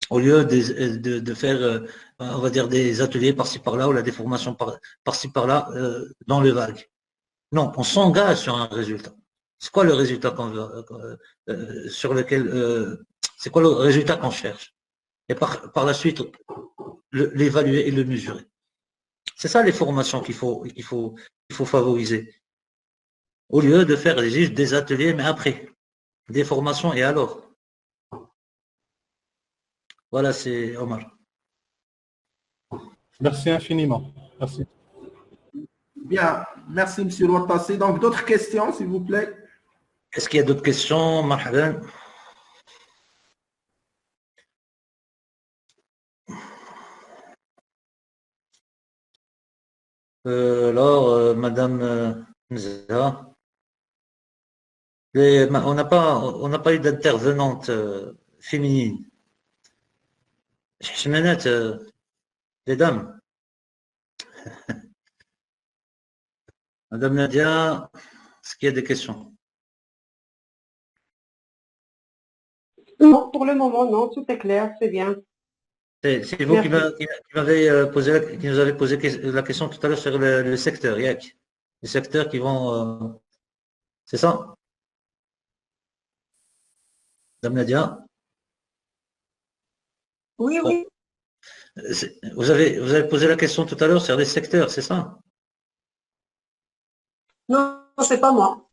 Au lieu de faire, on va dire, des ateliers par-ci par-là ou la déformation par-ci par-là dans le vague. Non, on s'engage sur un résultat. C'est quoi le résultat qu'on veut, sur lequel, c'est quoi le résultat qu'on cherche? Et par la suite, l'évaluer et le mesurer. C'est ça les formations qu'il faut favoriser. Au lieu de faire juste des ateliers, mais après, des formations et alors. Voilà, c'est Omar. Merci infiniment. Merci. Bien, merci M. Ouattasi. Donc, d'autres questions, s'il vous plaît? Est-ce qu'il y a d'autres questions, Marhaban? Alors, Madame Nza, on n'a pas eu d'intervenante féminine. Chmenette, les dames. Madame Nadia, est-ce qu'il y a des questions? Non, pour le moment, non, tout est clair, c'est bien. C'est vous qui nous avez posé la question tout à l'heure sur le secteur, Yak. Les secteurs qui vont... c'est ça? Madame Nadia? Oui, oui. Vous avez posé la question tout à l'heure sur les secteurs, c'est ça? Non, c'est pas moi.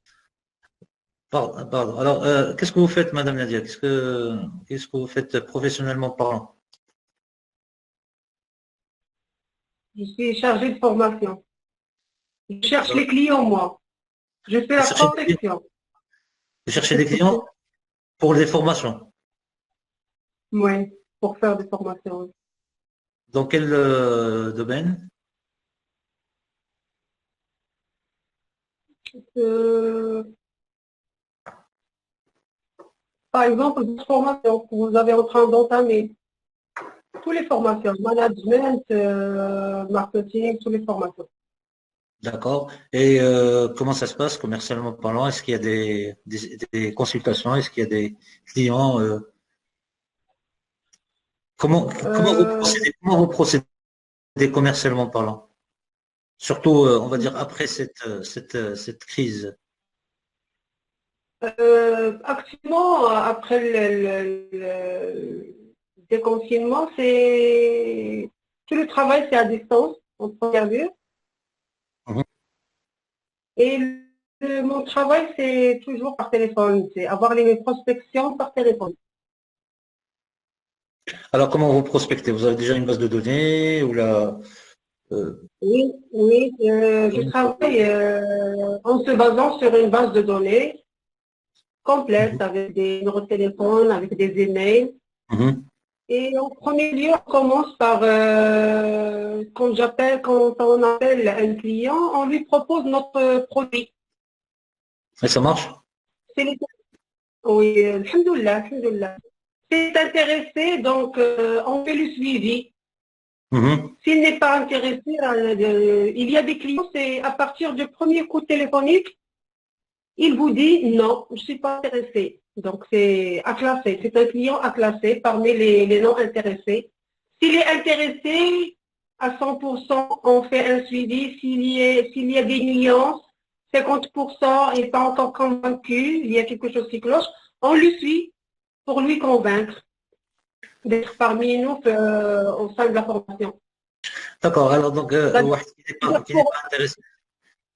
Pardon. Alors, qu'est-ce que vous faites, Madame Nadia? Qu'est-ce que vous faites professionnellement parlant? Je suis chargée de formation. Je cherche les clients, moi. Je fais la prospection. Vous cherchez des clients pour des formations? Oui, pour faire des formations. Dans quel domaine? Par exemple, des formations que vous avez en train d'entamer. Toutes les formations, management, marketing, toutes les formations. D'accord. Et comment ça se passe commercialement parlant? Est-ce qu'il y a des consultations? Est-ce qu'il y a des clients? Comment vous procédez commercialement parlant? Surtout, on va dire, après cette crise. Actuellement, après le déconfinement, c'est tout le travail, c'est à distance, en première vue. Et mon travail, c'est toujours par téléphone, c'est avoir les prospections par téléphone. Alors, comment vous prospectez? Vous avez déjà une base de données ou la... Oui, je travaille en se basant sur une base de données complète avec des numéros de téléphone, avec des emails. Et en premier lieu, on commence par, quand on appelle un client, on lui propose notre produit. Et ça marche? C'est les- Oui, alhamdoulilah, alhamdoulilah. C'est intéressé, donc on fait le suivi. Mhm. S'il n'est pas intéressé, il y a des clients, c'est à partir du premier coup téléphonique, il vous dit non, je ne suis pas intéressé. Donc c'est à classer, c'est un client à classer parmi les non intéressés. S'il est intéressé à 100%, on fait un suivi. S'il y a des nuances, 50%, il n'est pas encore convaincu, il y a quelque chose qui cloche, on le suit pour lui convaincre d'être parmi nous au sein de la formation. D'accord. Alors, donc, C'est-à-dire Wahid qui n'est pas intéressé,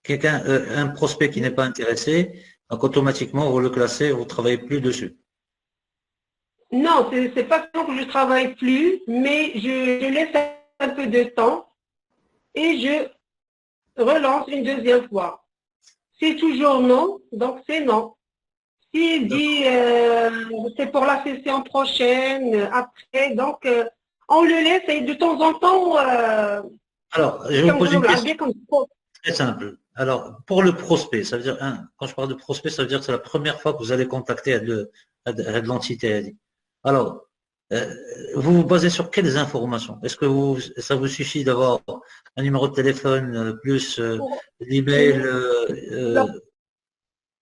quelqu'un, un prospect qui n'est pas intéressé, donc automatiquement, vous le classez, vous ne travaillez plus dessus. Non, c'est pas que je travaille plus, mais je laisse un peu de temps et je relance une deuxième fois. C'est toujours non, donc c'est non. S'il dit c'est pour la session prochaine, après, donc on le laisse et de temps en temps, Alors, je vais vous comme poser une vous question l'avez comme ça. très simple. Alors, pour le prospect, ça veut dire, quand je parle de prospect, ça veut dire que c'est la première fois que vous allez contacter à de l'entité. Alors, euh, vous vous basez sur quelles informations? Est-ce que ça vous suffit d'avoir un numéro de téléphone plus l'email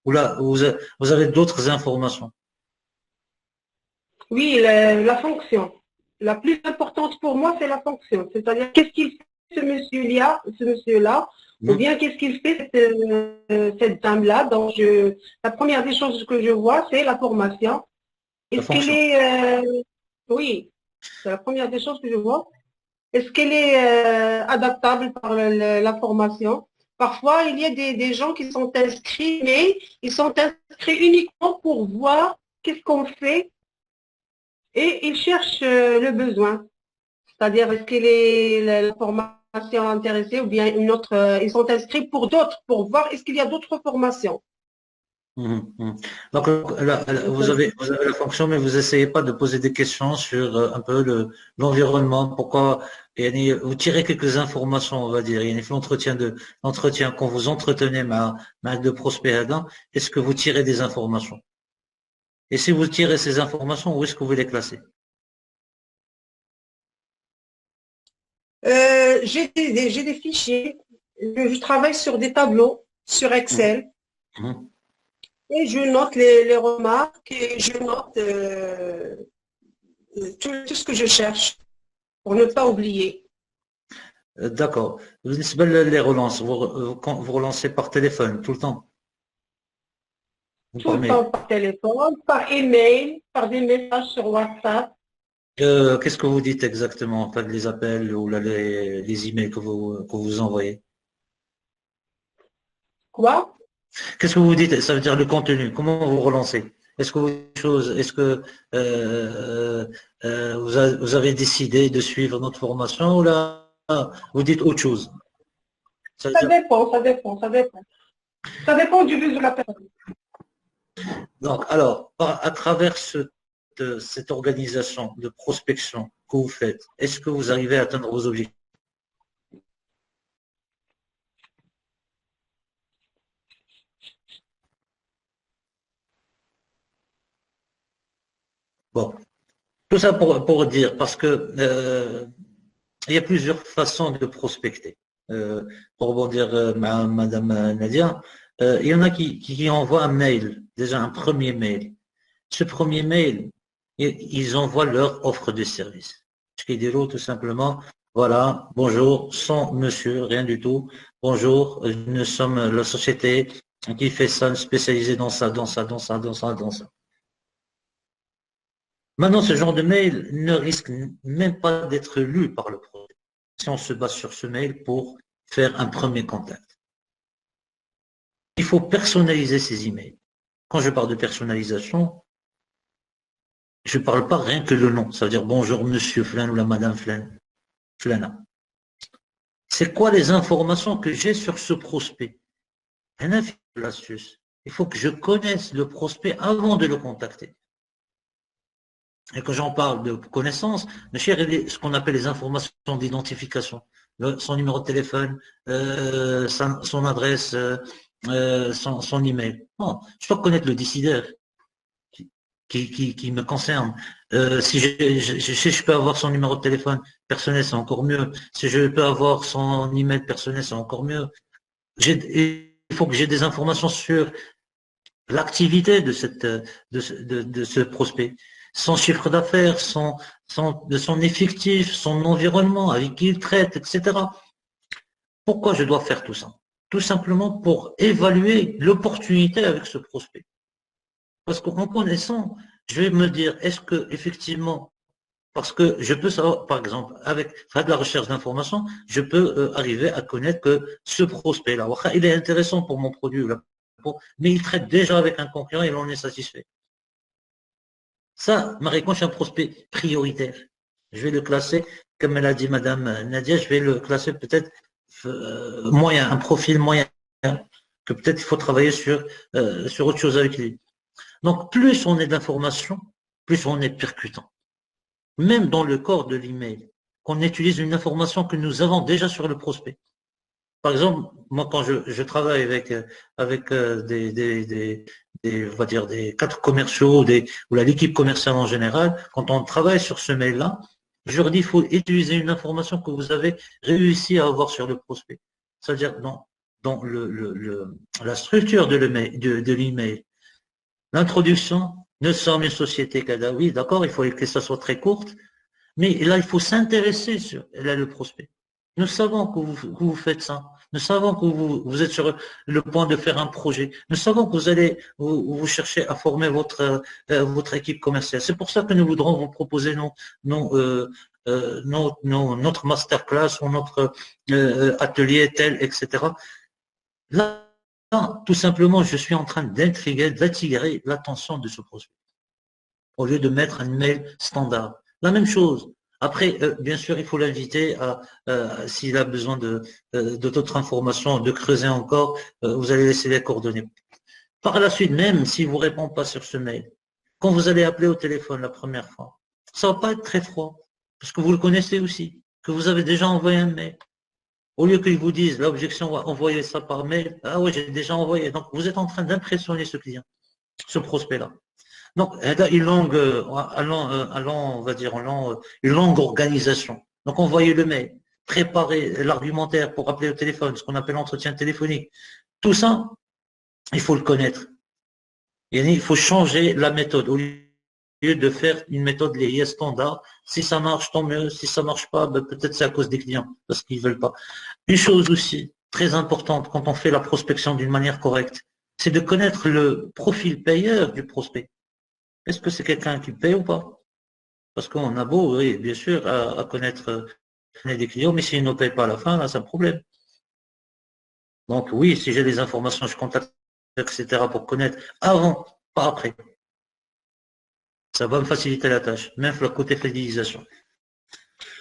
ou là, vous avez d'autres informations? Oui, la fonction. La plus importante pour moi, c'est la fonction. C'est-à-dire, qu'est-ce qu'il fait ce monsieur-là, ou Mhm. bien qu'est-ce qu'il fait cette dame-là. Donc, la première des choses que je vois, c'est la formation. La Est-ce qu'elle fonction. est, oui, c'est la première des choses que je vois. Est-ce qu'elle est adaptable par la formation? Parfois, il y a des gens qui sont inscrits, mais ils sont inscrits uniquement pour voir qu'est-ce qu'on fait et ils cherchent le besoin. C'est-à-dire, est-ce qu'elle est la formation intéressée ou bien une autre, ils sont inscrits pour d'autres, pour voir est-ce qu'il y a d'autres formations. Mhm, mhm. Donc là, vous avez la fonction, mais vous essayez pas de poser des questions sur un peu l'environnement. Pourquoi vous tirez quelques informations, on va dire. Il y a l'entretien quand vous entretenez ma de prospect Adam, est-ce que vous tirez des informations? Et si vous tirez ces informations, où est-ce que vous les classez? J'ai des fichiers, je travaille sur des tableaux, sur Mhm, Excel, mhm. et je note les remarques et je note tout ce que je cherche pour ne pas oublier. D'accord. Les relances, quand vous relancez par téléphone tout le temps ou Tout par le temps mail. par téléphone, par email, par des messages sur WhatsApp. Qu'est-ce que vous dites exactement, en fait, les appels ou là, les emails que vous envoyez? Quoi? Qu'est-ce que vous dites? Ça veut dire le contenu. Comment vous relancez? Est-ce que vous avez décidé de suivre notre formation ou là, vous dites autre chose? Ça veut Ça dire, dépend, ça dépend, ça dépend. Ça dépend du but de la personne. donc, alors, à travers cette organisation de prospection que vous faites, est-ce que vous arrivez à atteindre vos objectifs? Bon, tout ça pour dire, parce que il y a plusieurs façons de prospecter. Euh, pour rebondir, Madame Nadia, il y en a qui envoient un mail, déjà un premier mail. Ce premier mail, ils envoient leur offre de service. Ce qui dit tout simplement, voilà, bonjour, sans monsieur, rien du tout. Bonjour, nous sommes la société qui fait ça, spécialisée dans ça, dans ça, dans ça, dans ça, dans ça. Maintenant, ce genre de mail ne risque même pas d'être lu par le projet si on se base sur ce mail pour faire un premier contact. Il faut personnaliser ces emails. Quand je parle de personnalisation, je ne parle pas rien que le nom. Ça veut dire bonjour monsieur Flan ou la madame Flan. Flana. C'est quoi les informations que j'ai sur ce prospect? L'astuce. Il faut que je connaisse le prospect avant de le contacter. Et quand j'en parle de connaissance, le cher, il est ce qu'on appelle les informations d'identification. Son numéro de téléphone, son adresse, son email. Non, je dois connaître le décideur qui me concerne. Si je peux avoir son numéro de téléphone personnel, c'est encore mieux. Si je peux avoir son email personnel, c'est encore mieux. Il faut que j'ai des informations sur l'activité de ce prospect, son chiffre d'affaires, de son effectif, son environnement, avec qui il traite, etc. Pourquoi je dois faire tout ça? Tout simplement pour évaluer l'opportunité avec ce prospect. Parce qu'en connaissant, je vais me dire, est-ce que effectivement, parce que je peux savoir, par exemple, avec faire de la recherche d'informations, je peux arriver à connaître que ce prospect-là, il est intéressant pour mon produit, là, mais il traite déjà avec un concurrent et il en est satisfait. Ça, Marie, quand je suis un prospect prioritaire, je vais le classer, comme elle a dit Madame Nadia, je vais le classer peut-être moyen, un profil moyen, que peut-être il faut travailler sur autre chose avec lui. Donc, plus on est d'informations, plus on est percutant. Même dans le corps de l'email, qu'on utilise une information que nous avons déjà sur le prospect. Par exemple, moi, quand je travaille avec on va dire des cadres commerciaux ou l'équipe commerciale en général, quand on travaille sur ce mail-là, je leur dis il faut utiliser une information que vous avez réussi à avoir sur le prospect. C'est-à-dire dans la structure de l'email, l'introduction, nous sommes une société Kada. Oui, d'accord, il faut que ça soit très courte, mais là, il faut s'intéresser sur le prospect. Nous savons que vous faites ça. Nous savons que vous êtes sur le point de faire un projet. Nous savons que vous cherchez à former votre équipe commerciale. C'est pour ça que nous voudrons vous proposer notre masterclass ou notre atelier tel, etc. Là, tout simplement, je suis en train d'attirer l'attention de ce prospect au lieu de mettre un mail standard. La même chose. Après, bien sûr, il faut l'inviter s'il a besoin d'autres informations, de creuser encore, vous allez laisser les coordonnées. Par la suite, même s'il ne vous répond pas sur ce mail, quand vous allez appeler au téléphone la première fois, ça ne va pas être très froid, parce que vous le connaissez aussi, que vous avez déjà envoyé un mail. Au lieu qu'ils vous disent, l'objection, va envoyer ça par mail, ah oui, j'ai déjà envoyé. Donc, vous êtes en train d'impressionner ce client, ce prospect-là. Donc, une longue, on va dire, une longue organisation. Donc, envoyer le mail, préparer l'argumentaire pour appeler au téléphone, ce qu'on appelle l'entretien téléphonique. Tout ça, il faut le connaître. Il faut changer la méthode. Au lieu de faire une méthode liée standard, si ça marche, tant mieux. Si ça marche pas, peut-être c'est à cause des clients, parce qu'ils veulent pas. Une chose aussi, très importante, quand on fait la prospection d'une manière correcte, c'est de connaître le profil payeur du prospect. Est-ce que c'est quelqu'un qui paye ou pas? Parce qu'on a beau, oui, bien sûr, à connaître des clients, mais s'ils ne payent pas à la fin, là, c'est un problème. Donc oui, si j'ai des informations, je contacte, etc. pour connaître avant, pas après. Ça va me faciliter la tâche, même le côté fidélisation.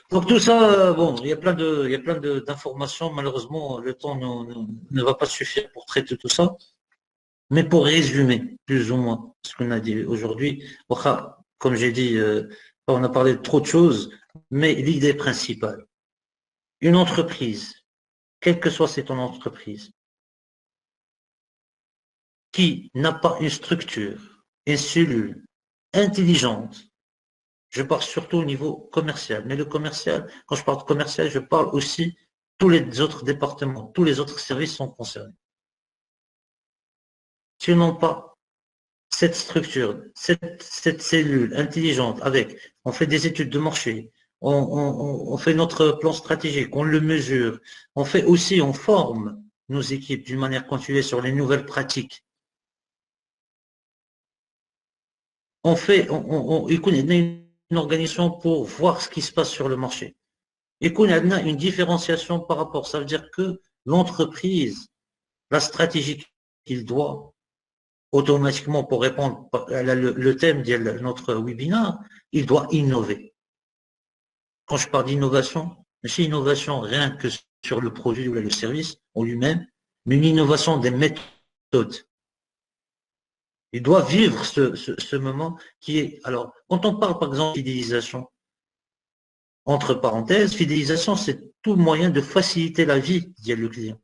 Donc tout ça, bon, il y a plein d'informations. Malheureusement, le temps ne va pas suffire pour traiter tout ça. Mais pour résumer, plus ou moins, ce qu'on a dit aujourd'hui, comme j'ai dit, on a parlé de trop de choses, mais l'idée principale, une entreprise, quelle que soit cette entreprise, qui n'a pas une structure, une cellule intelligente, je parle surtout au niveau commercial, mais le commercial, quand je parle de commercial, je parle aussi tous les autres départements, tous les autres services sont concernés. S'ils n'ont pas cette structure, cette cellule intelligente on fait des études de marché, on fait notre plan stratégique, on le mesure, on forme nos équipes d'une manière continue sur les nouvelles pratiques. On connaît une organisation pour voir ce qui se passe sur le marché. Et qu'on a une différenciation par rapport. Ça veut dire que l'entreprise, la stratégie qu'il doit automatiquement pour répondre à le thème de notre webinaire, il doit innover. Quand je parle d'innovation, c'est innovation rien que sur le produit ou le service en lui-même, mais une innovation des méthodes. Il doit vivre ce moment qui est... Alors, quand on parle par exemple de fidélisation, entre parenthèses, fidélisation, c'est tout moyen de faciliter la vie, dit le client,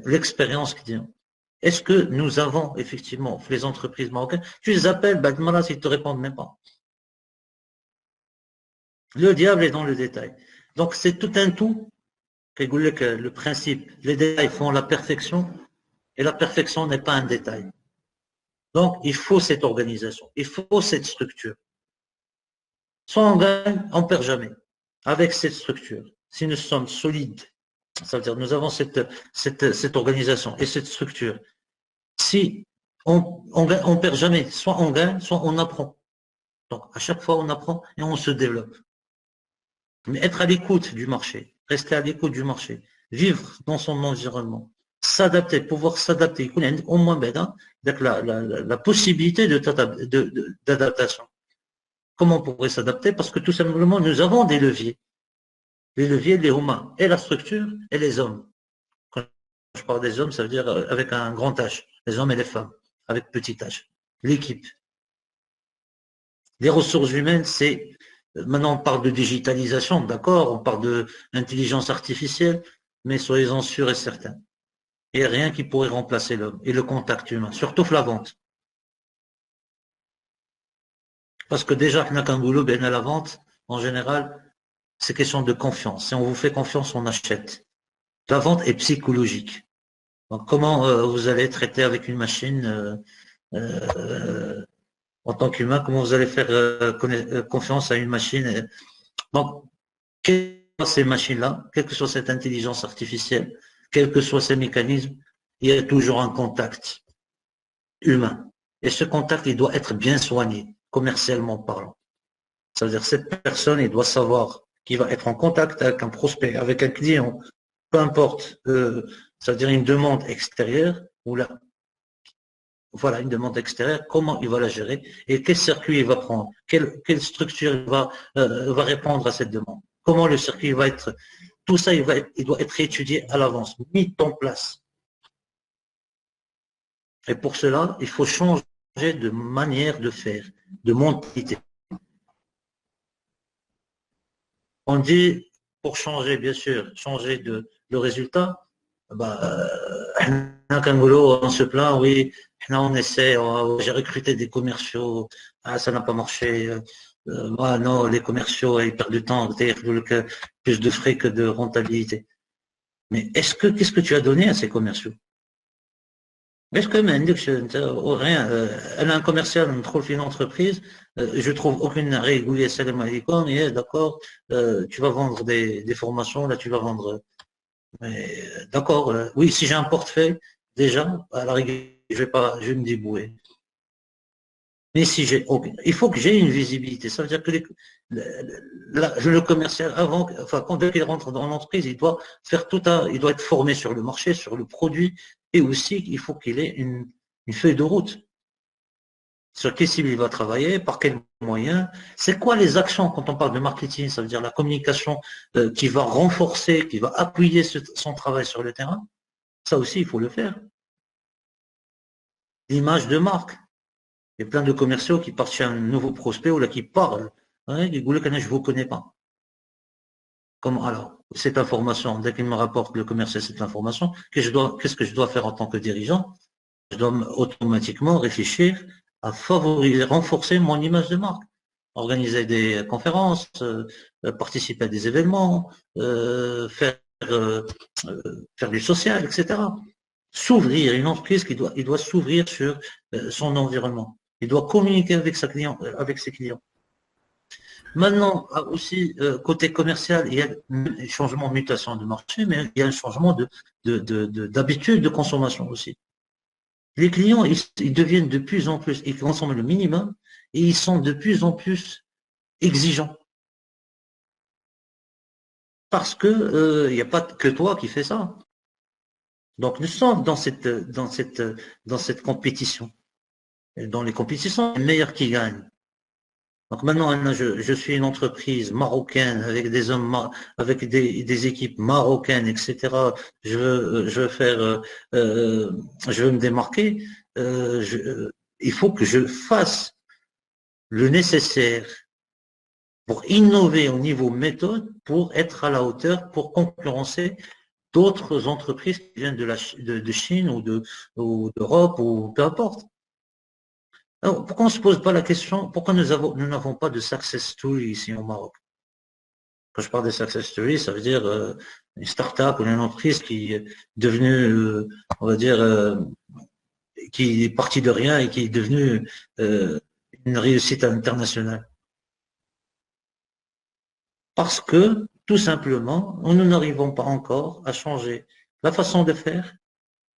l'expérience client. Est-ce que nous avons effectivement, les entreprises marocaines, tu les appelles, ben, là, ils te répondent même pas. Le diable est dans le détail. Donc, c'est tout un tout. Le principe, les détails font la perfection, et la perfection n'est pas un détail. Donc, il faut cette organisation, il faut cette structure. Soit on gagne, on ne perd jamais. Avec cette structure, si nous sommes solides, ça veut dire nous avons cette organisation et cette structure. Si on ne perd jamais, soit on gagne, soit on apprend. Donc, à chaque fois, on apprend et on se développe. Mais être à l'écoute du marché, rester à l'écoute du marché, vivre dans son environnement, s'adapter, pouvoir s'adapter, au moins la possibilité d'adaptation. Comment on pourrait s'adapter? Parce que tout simplement, nous avons des leviers. Les leviers, les humains, et la structure, et les hommes. Quand je parle des hommes, ça veut dire avec un grand H, les hommes et les femmes, avec petit H. L'équipe. Les ressources humaines, c'est... Maintenant, on parle de digitalisation, d'accord, on parle d'intelligence artificielle, mais soyez-en sûrs et certains. Il n'y a rien qui pourrait remplacer l'homme et le contact humain, surtout la vente. Parce que déjà, on n'a qu'un boulot, bien à la vente, en général, c'est question de confiance. Si on vous fait confiance, on achète. La vente est psychologique. Donc, comment vous allez traiter avec une machine en tant qu'humain, comment vous allez faire confiance à une machine? Donc, quelles que soient ces machines-là, quelle que soit cette intelligence artificielle, quels que soient ces mécanismes, il y a toujours un contact humain. Et ce contact, il doit être bien soigné, commercialement parlant. Ça veut dire que cette personne, il doit savoir qu'il va être en contact avec un prospect, avec un client, peu importe, ça veut dire une demande extérieure, ou là, voilà, une demande extérieure, comment il va la gérer et quel circuit il va prendre, quelle structure il va répondre à cette demande, comment le circuit va être, tout ça, il doit être étudié à l'avance, mis en place. Et pour cela, il faut changer de manière de faire, de mentalité. On dit, pour changer, bien sûr, changer le résultat, on se plaint, oui, on essaie, j'ai recruté des commerciaux, ça n'a pas marché, non, les commerciaux, ils perdent du temps, plus de frais que de rentabilité. Mais qu'est-ce que tu as donné à ces commerciaux? Est-ce que rien, elle a un commercial, on trouve une entreprise, je trouve aucune régulière, salam alaikum, et d'accord, tu vas vendre des formations, là tu vas vendre. D'accord, oui, si j'ai un portefeuille, déjà, à la rigueur, je vais me débrouiller. Mais si il faut que j'ai une visibilité. Ça veut dire que le commercial, quand il rentre dans l'entreprise, il doit il doit être formé sur le marché, sur le produit, et aussi, il faut qu'il ait une feuille de route. Sur quelle cible il va travailler, par quels moyens. C'est quoi les actions quand on parle de marketing? Ça veut dire la communication qui va renforcer, qui va appuyer son travail sur le terrain. Ça aussi, il faut le faire. L'image de marque. Il y a plein de commerciaux qui partent chez un nouveau prospect ou là qui parlent. Ouais, je ne vous connais pas. Comment alors? Cette information, dès qu'il me rapporte le commercial cette information, qu'est-ce que je dois faire en tant que dirigeant? Je dois automatiquement réfléchir à favoriser, renforcer mon image de marque. Organiser des conférences, participer à des événements, faire du social, etc. S'ouvrir, une entreprise il doit s'ouvrir sur son environnement. Il doit communiquer avec ses clients. Maintenant, aussi, côté commercial, il y a un changement de mutation de marché, mais il y a un changement d'habitude de consommation aussi. Les clients, ils deviennent de plus en plus, ils consomment le minimum et ils sont de plus en plus exigeants. Parce que il n'y a pas que toi qui fais ça. Donc nous sommes dans cette compétition. Et dans les compétitions, les meilleurs qui gagnent. Donc maintenant, je suis une entreprise marocaine avec des hommes, avec des équipes marocaines, etc. Je veux me démarquer. il faut que je fasse le nécessaire pour innover au niveau méthode, pour être à la hauteur, pour concurrencer d'autres entreprises qui viennent de Chine ou d'Europe ou peu importe. Alors, pourquoi on ne se pose pas la question, pourquoi nous n'avons pas de success story ici au Maroc? Quand je parle de success story, ça veut dire une start-up ou une entreprise qui est devenue, on va dire, qui est partie de rien et qui est devenue une réussite internationale. Parce que, tout simplement, nous n'arrivons pas encore à changer la façon de faire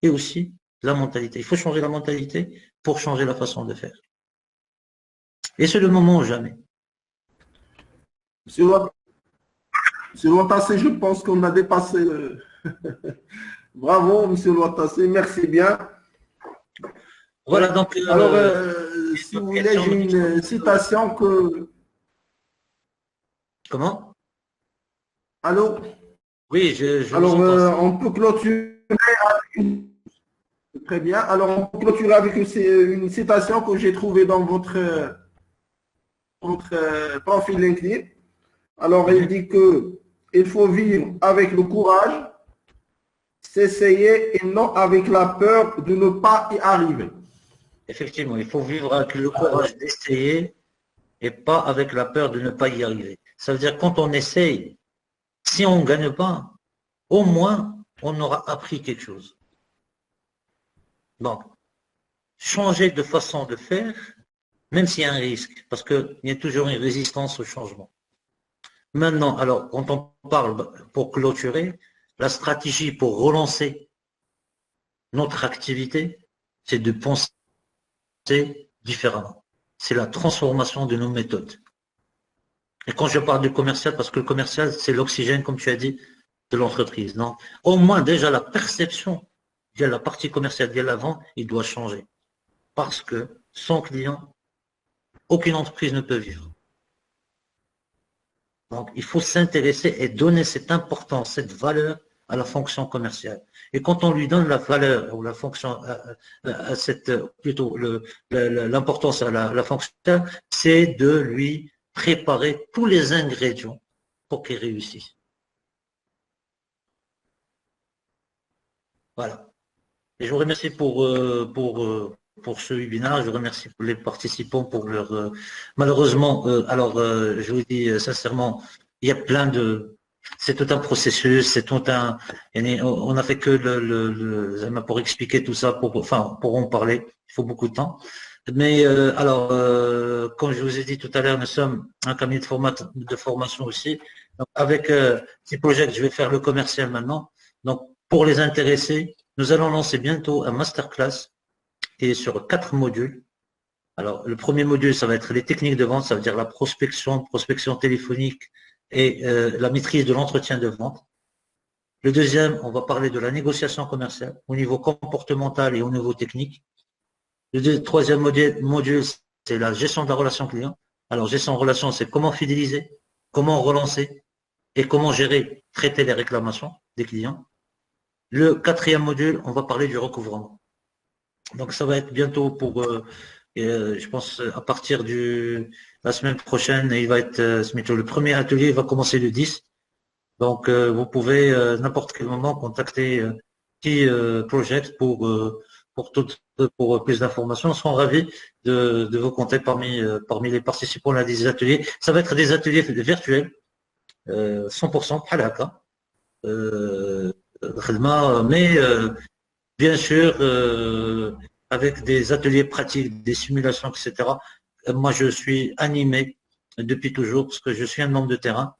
et aussi la mentalité. Il faut changer la mentalité pour changer la façon de faire. Et c'est le moment ou jamais. Monsieur Loitassé, je pense qu'on a dépassé le... Bravo, monsieur Loitassé, merci bien. Voilà, donc... Alors, si vous voulez, j'ai une citation que... Comment? Allô? Oui, je Alors, vous entends. on peut clôturer avec... Très bien. Alors, on peut clôturer avec une citation que j'ai trouvée dans votre profil LinkedIn. Alors, il dit que il faut vivre avec le courage, s'essayer et non avec la peur de ne pas y arriver. Effectivement, il faut vivre avec le courage d'essayer et pas avec la peur de ne pas y arriver. Ça veut dire quand on essaye, si on ne gagne pas, au moins on aura appris quelque chose. Donc, changer de façon de faire, même s'il y a un risque, parce qu'il y a toujours une résistance au changement. Maintenant, alors, quand on parle, pour clôturer, la stratégie pour relancer notre activité, c'est de penser différemment. C'est la transformation de nos méthodes. Et quand je parle du commercial, parce que le commercial, c'est l'oxygène, comme tu as dit, de l'entreprise. Non, au moins déjà la perception via la partie commerciale, via la vente, il doit changer. Parce que sans client, aucune entreprise ne peut vivre. Donc, il faut s'intéresser et donner cette importance, cette valeur à la fonction commerciale. Et quand on lui donne la valeur ou la fonction, à cette, plutôt l'importance à la fonction, c'est de lui préparer tous les ingrédients pour qu'il réussisse. Voilà. Et je vous remercie pour ce webinaire. Je remercie les participants pour leur... malheureusement, je vous dis sincèrement, il y a plein de... C'est tout un processus, c'est tout un... On a fait que pour expliquer tout ça, pour en parler. Il faut beaucoup de temps. Mais comme je vous ai dit tout à l'heure, nous sommes un cabinet de formation aussi. Donc, avec ces projets, je vais faire le commercial maintenant. Donc, pour les intéresser, nous allons lancer bientôt un masterclass qui est sur 4 modules. Alors, le premier module, ça va être les techniques de vente, ça veut dire la prospection téléphonique et la maîtrise de l'entretien de vente. Le deuxième, on va parler de la négociation commerciale au niveau comportemental et au niveau technique. Le troisième module, c'est la gestion de la relation client. Alors, gestion de relation, c'est comment fidéliser, comment relancer et comment gérer, traiter les réclamations des clients. Le quatrième module, on va parler du recouvrement. Donc, ça va être bientôt pour, je pense, à partir de la semaine prochaine, il va être, le premier atelier va commencer le 10. Donc, vous pouvez, n'importe quel moment, contacter Project pour plus d'informations. Nous serons ravis de vous compter parmi les participants à des ateliers. Ça va être des ateliers virtuels, 100% halaka. Mais bien sûr, avec des ateliers pratiques, des simulations, etc. Moi, je suis animé depuis toujours parce que je suis un homme de terrain.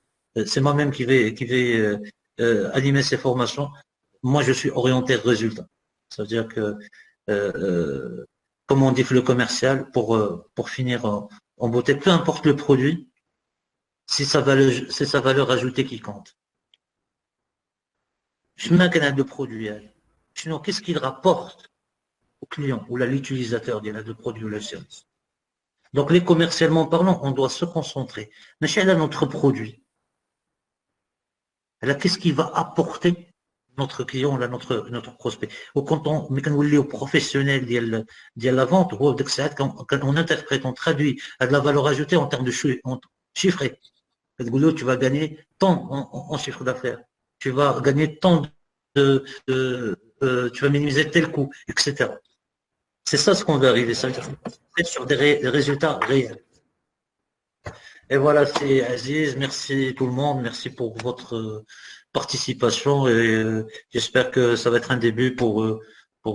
C'est moi-même qui vais animer ces formations. Moi, je suis orienté résultat. Ça veut dire que, comme on dit le commercial, pour finir en beauté, peu importe le produit, c'est sa valeur ajoutée qui compte. Je mets un de produit. Sinon, qu'est-ce qu'il rapporte au client ou à l'utilisateur de produit ou le service? Donc, les commercialement parlant, on doit se concentrer. Mais chez notre produit, qu'est-ce qu'il va apporter notre client, là, notre prospect. Ou quand on est au professionnel de la vente, quand on interprète, on traduit à de la valeur ajoutée en termes de chiffré. Tu vas gagner tant en chiffre d'affaires. Tu vas gagner tant tu vas minimiser tel coût, etc. C'est ça ce qu'on veut arriver, ça veut dire sur des résultats réels. Et voilà, c'est Aziz, merci tout le monde, merci pour votre participation et j'espère que ça va être un début pour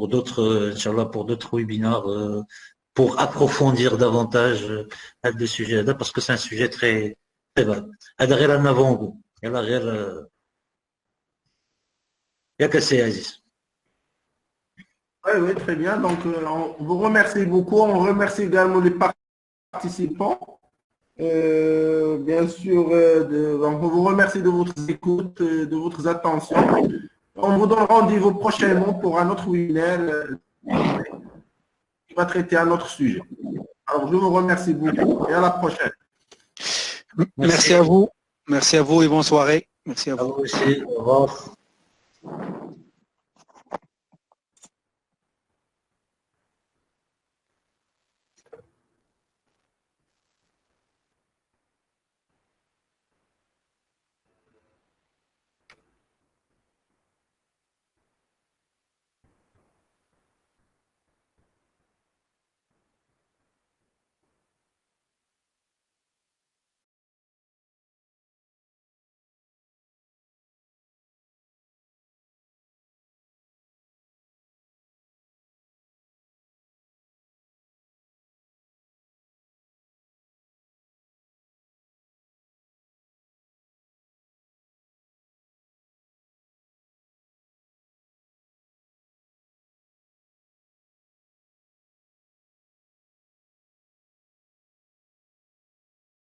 d'autres, Inch'Allah, pour d'autres webinars, pour approfondir davantage le sujet là, parce que c'est un sujet très vaste. Adrien en avant, il y a que c'est Aziz. Oui, oui, très bien. Donc, on vous remercie beaucoup. On remercie également les participants. Bien sûr, on vous remercie de votre écoute, de votre attention. On vous donne rendez-vous prochainement pour un autre webinaire qui va traiter un autre sujet. Alors, je vous remercie beaucoup et à la prochaine. Merci à vous. Merci à vous et bonne soirée. Merci à vous. À vous aussi. Au revoir.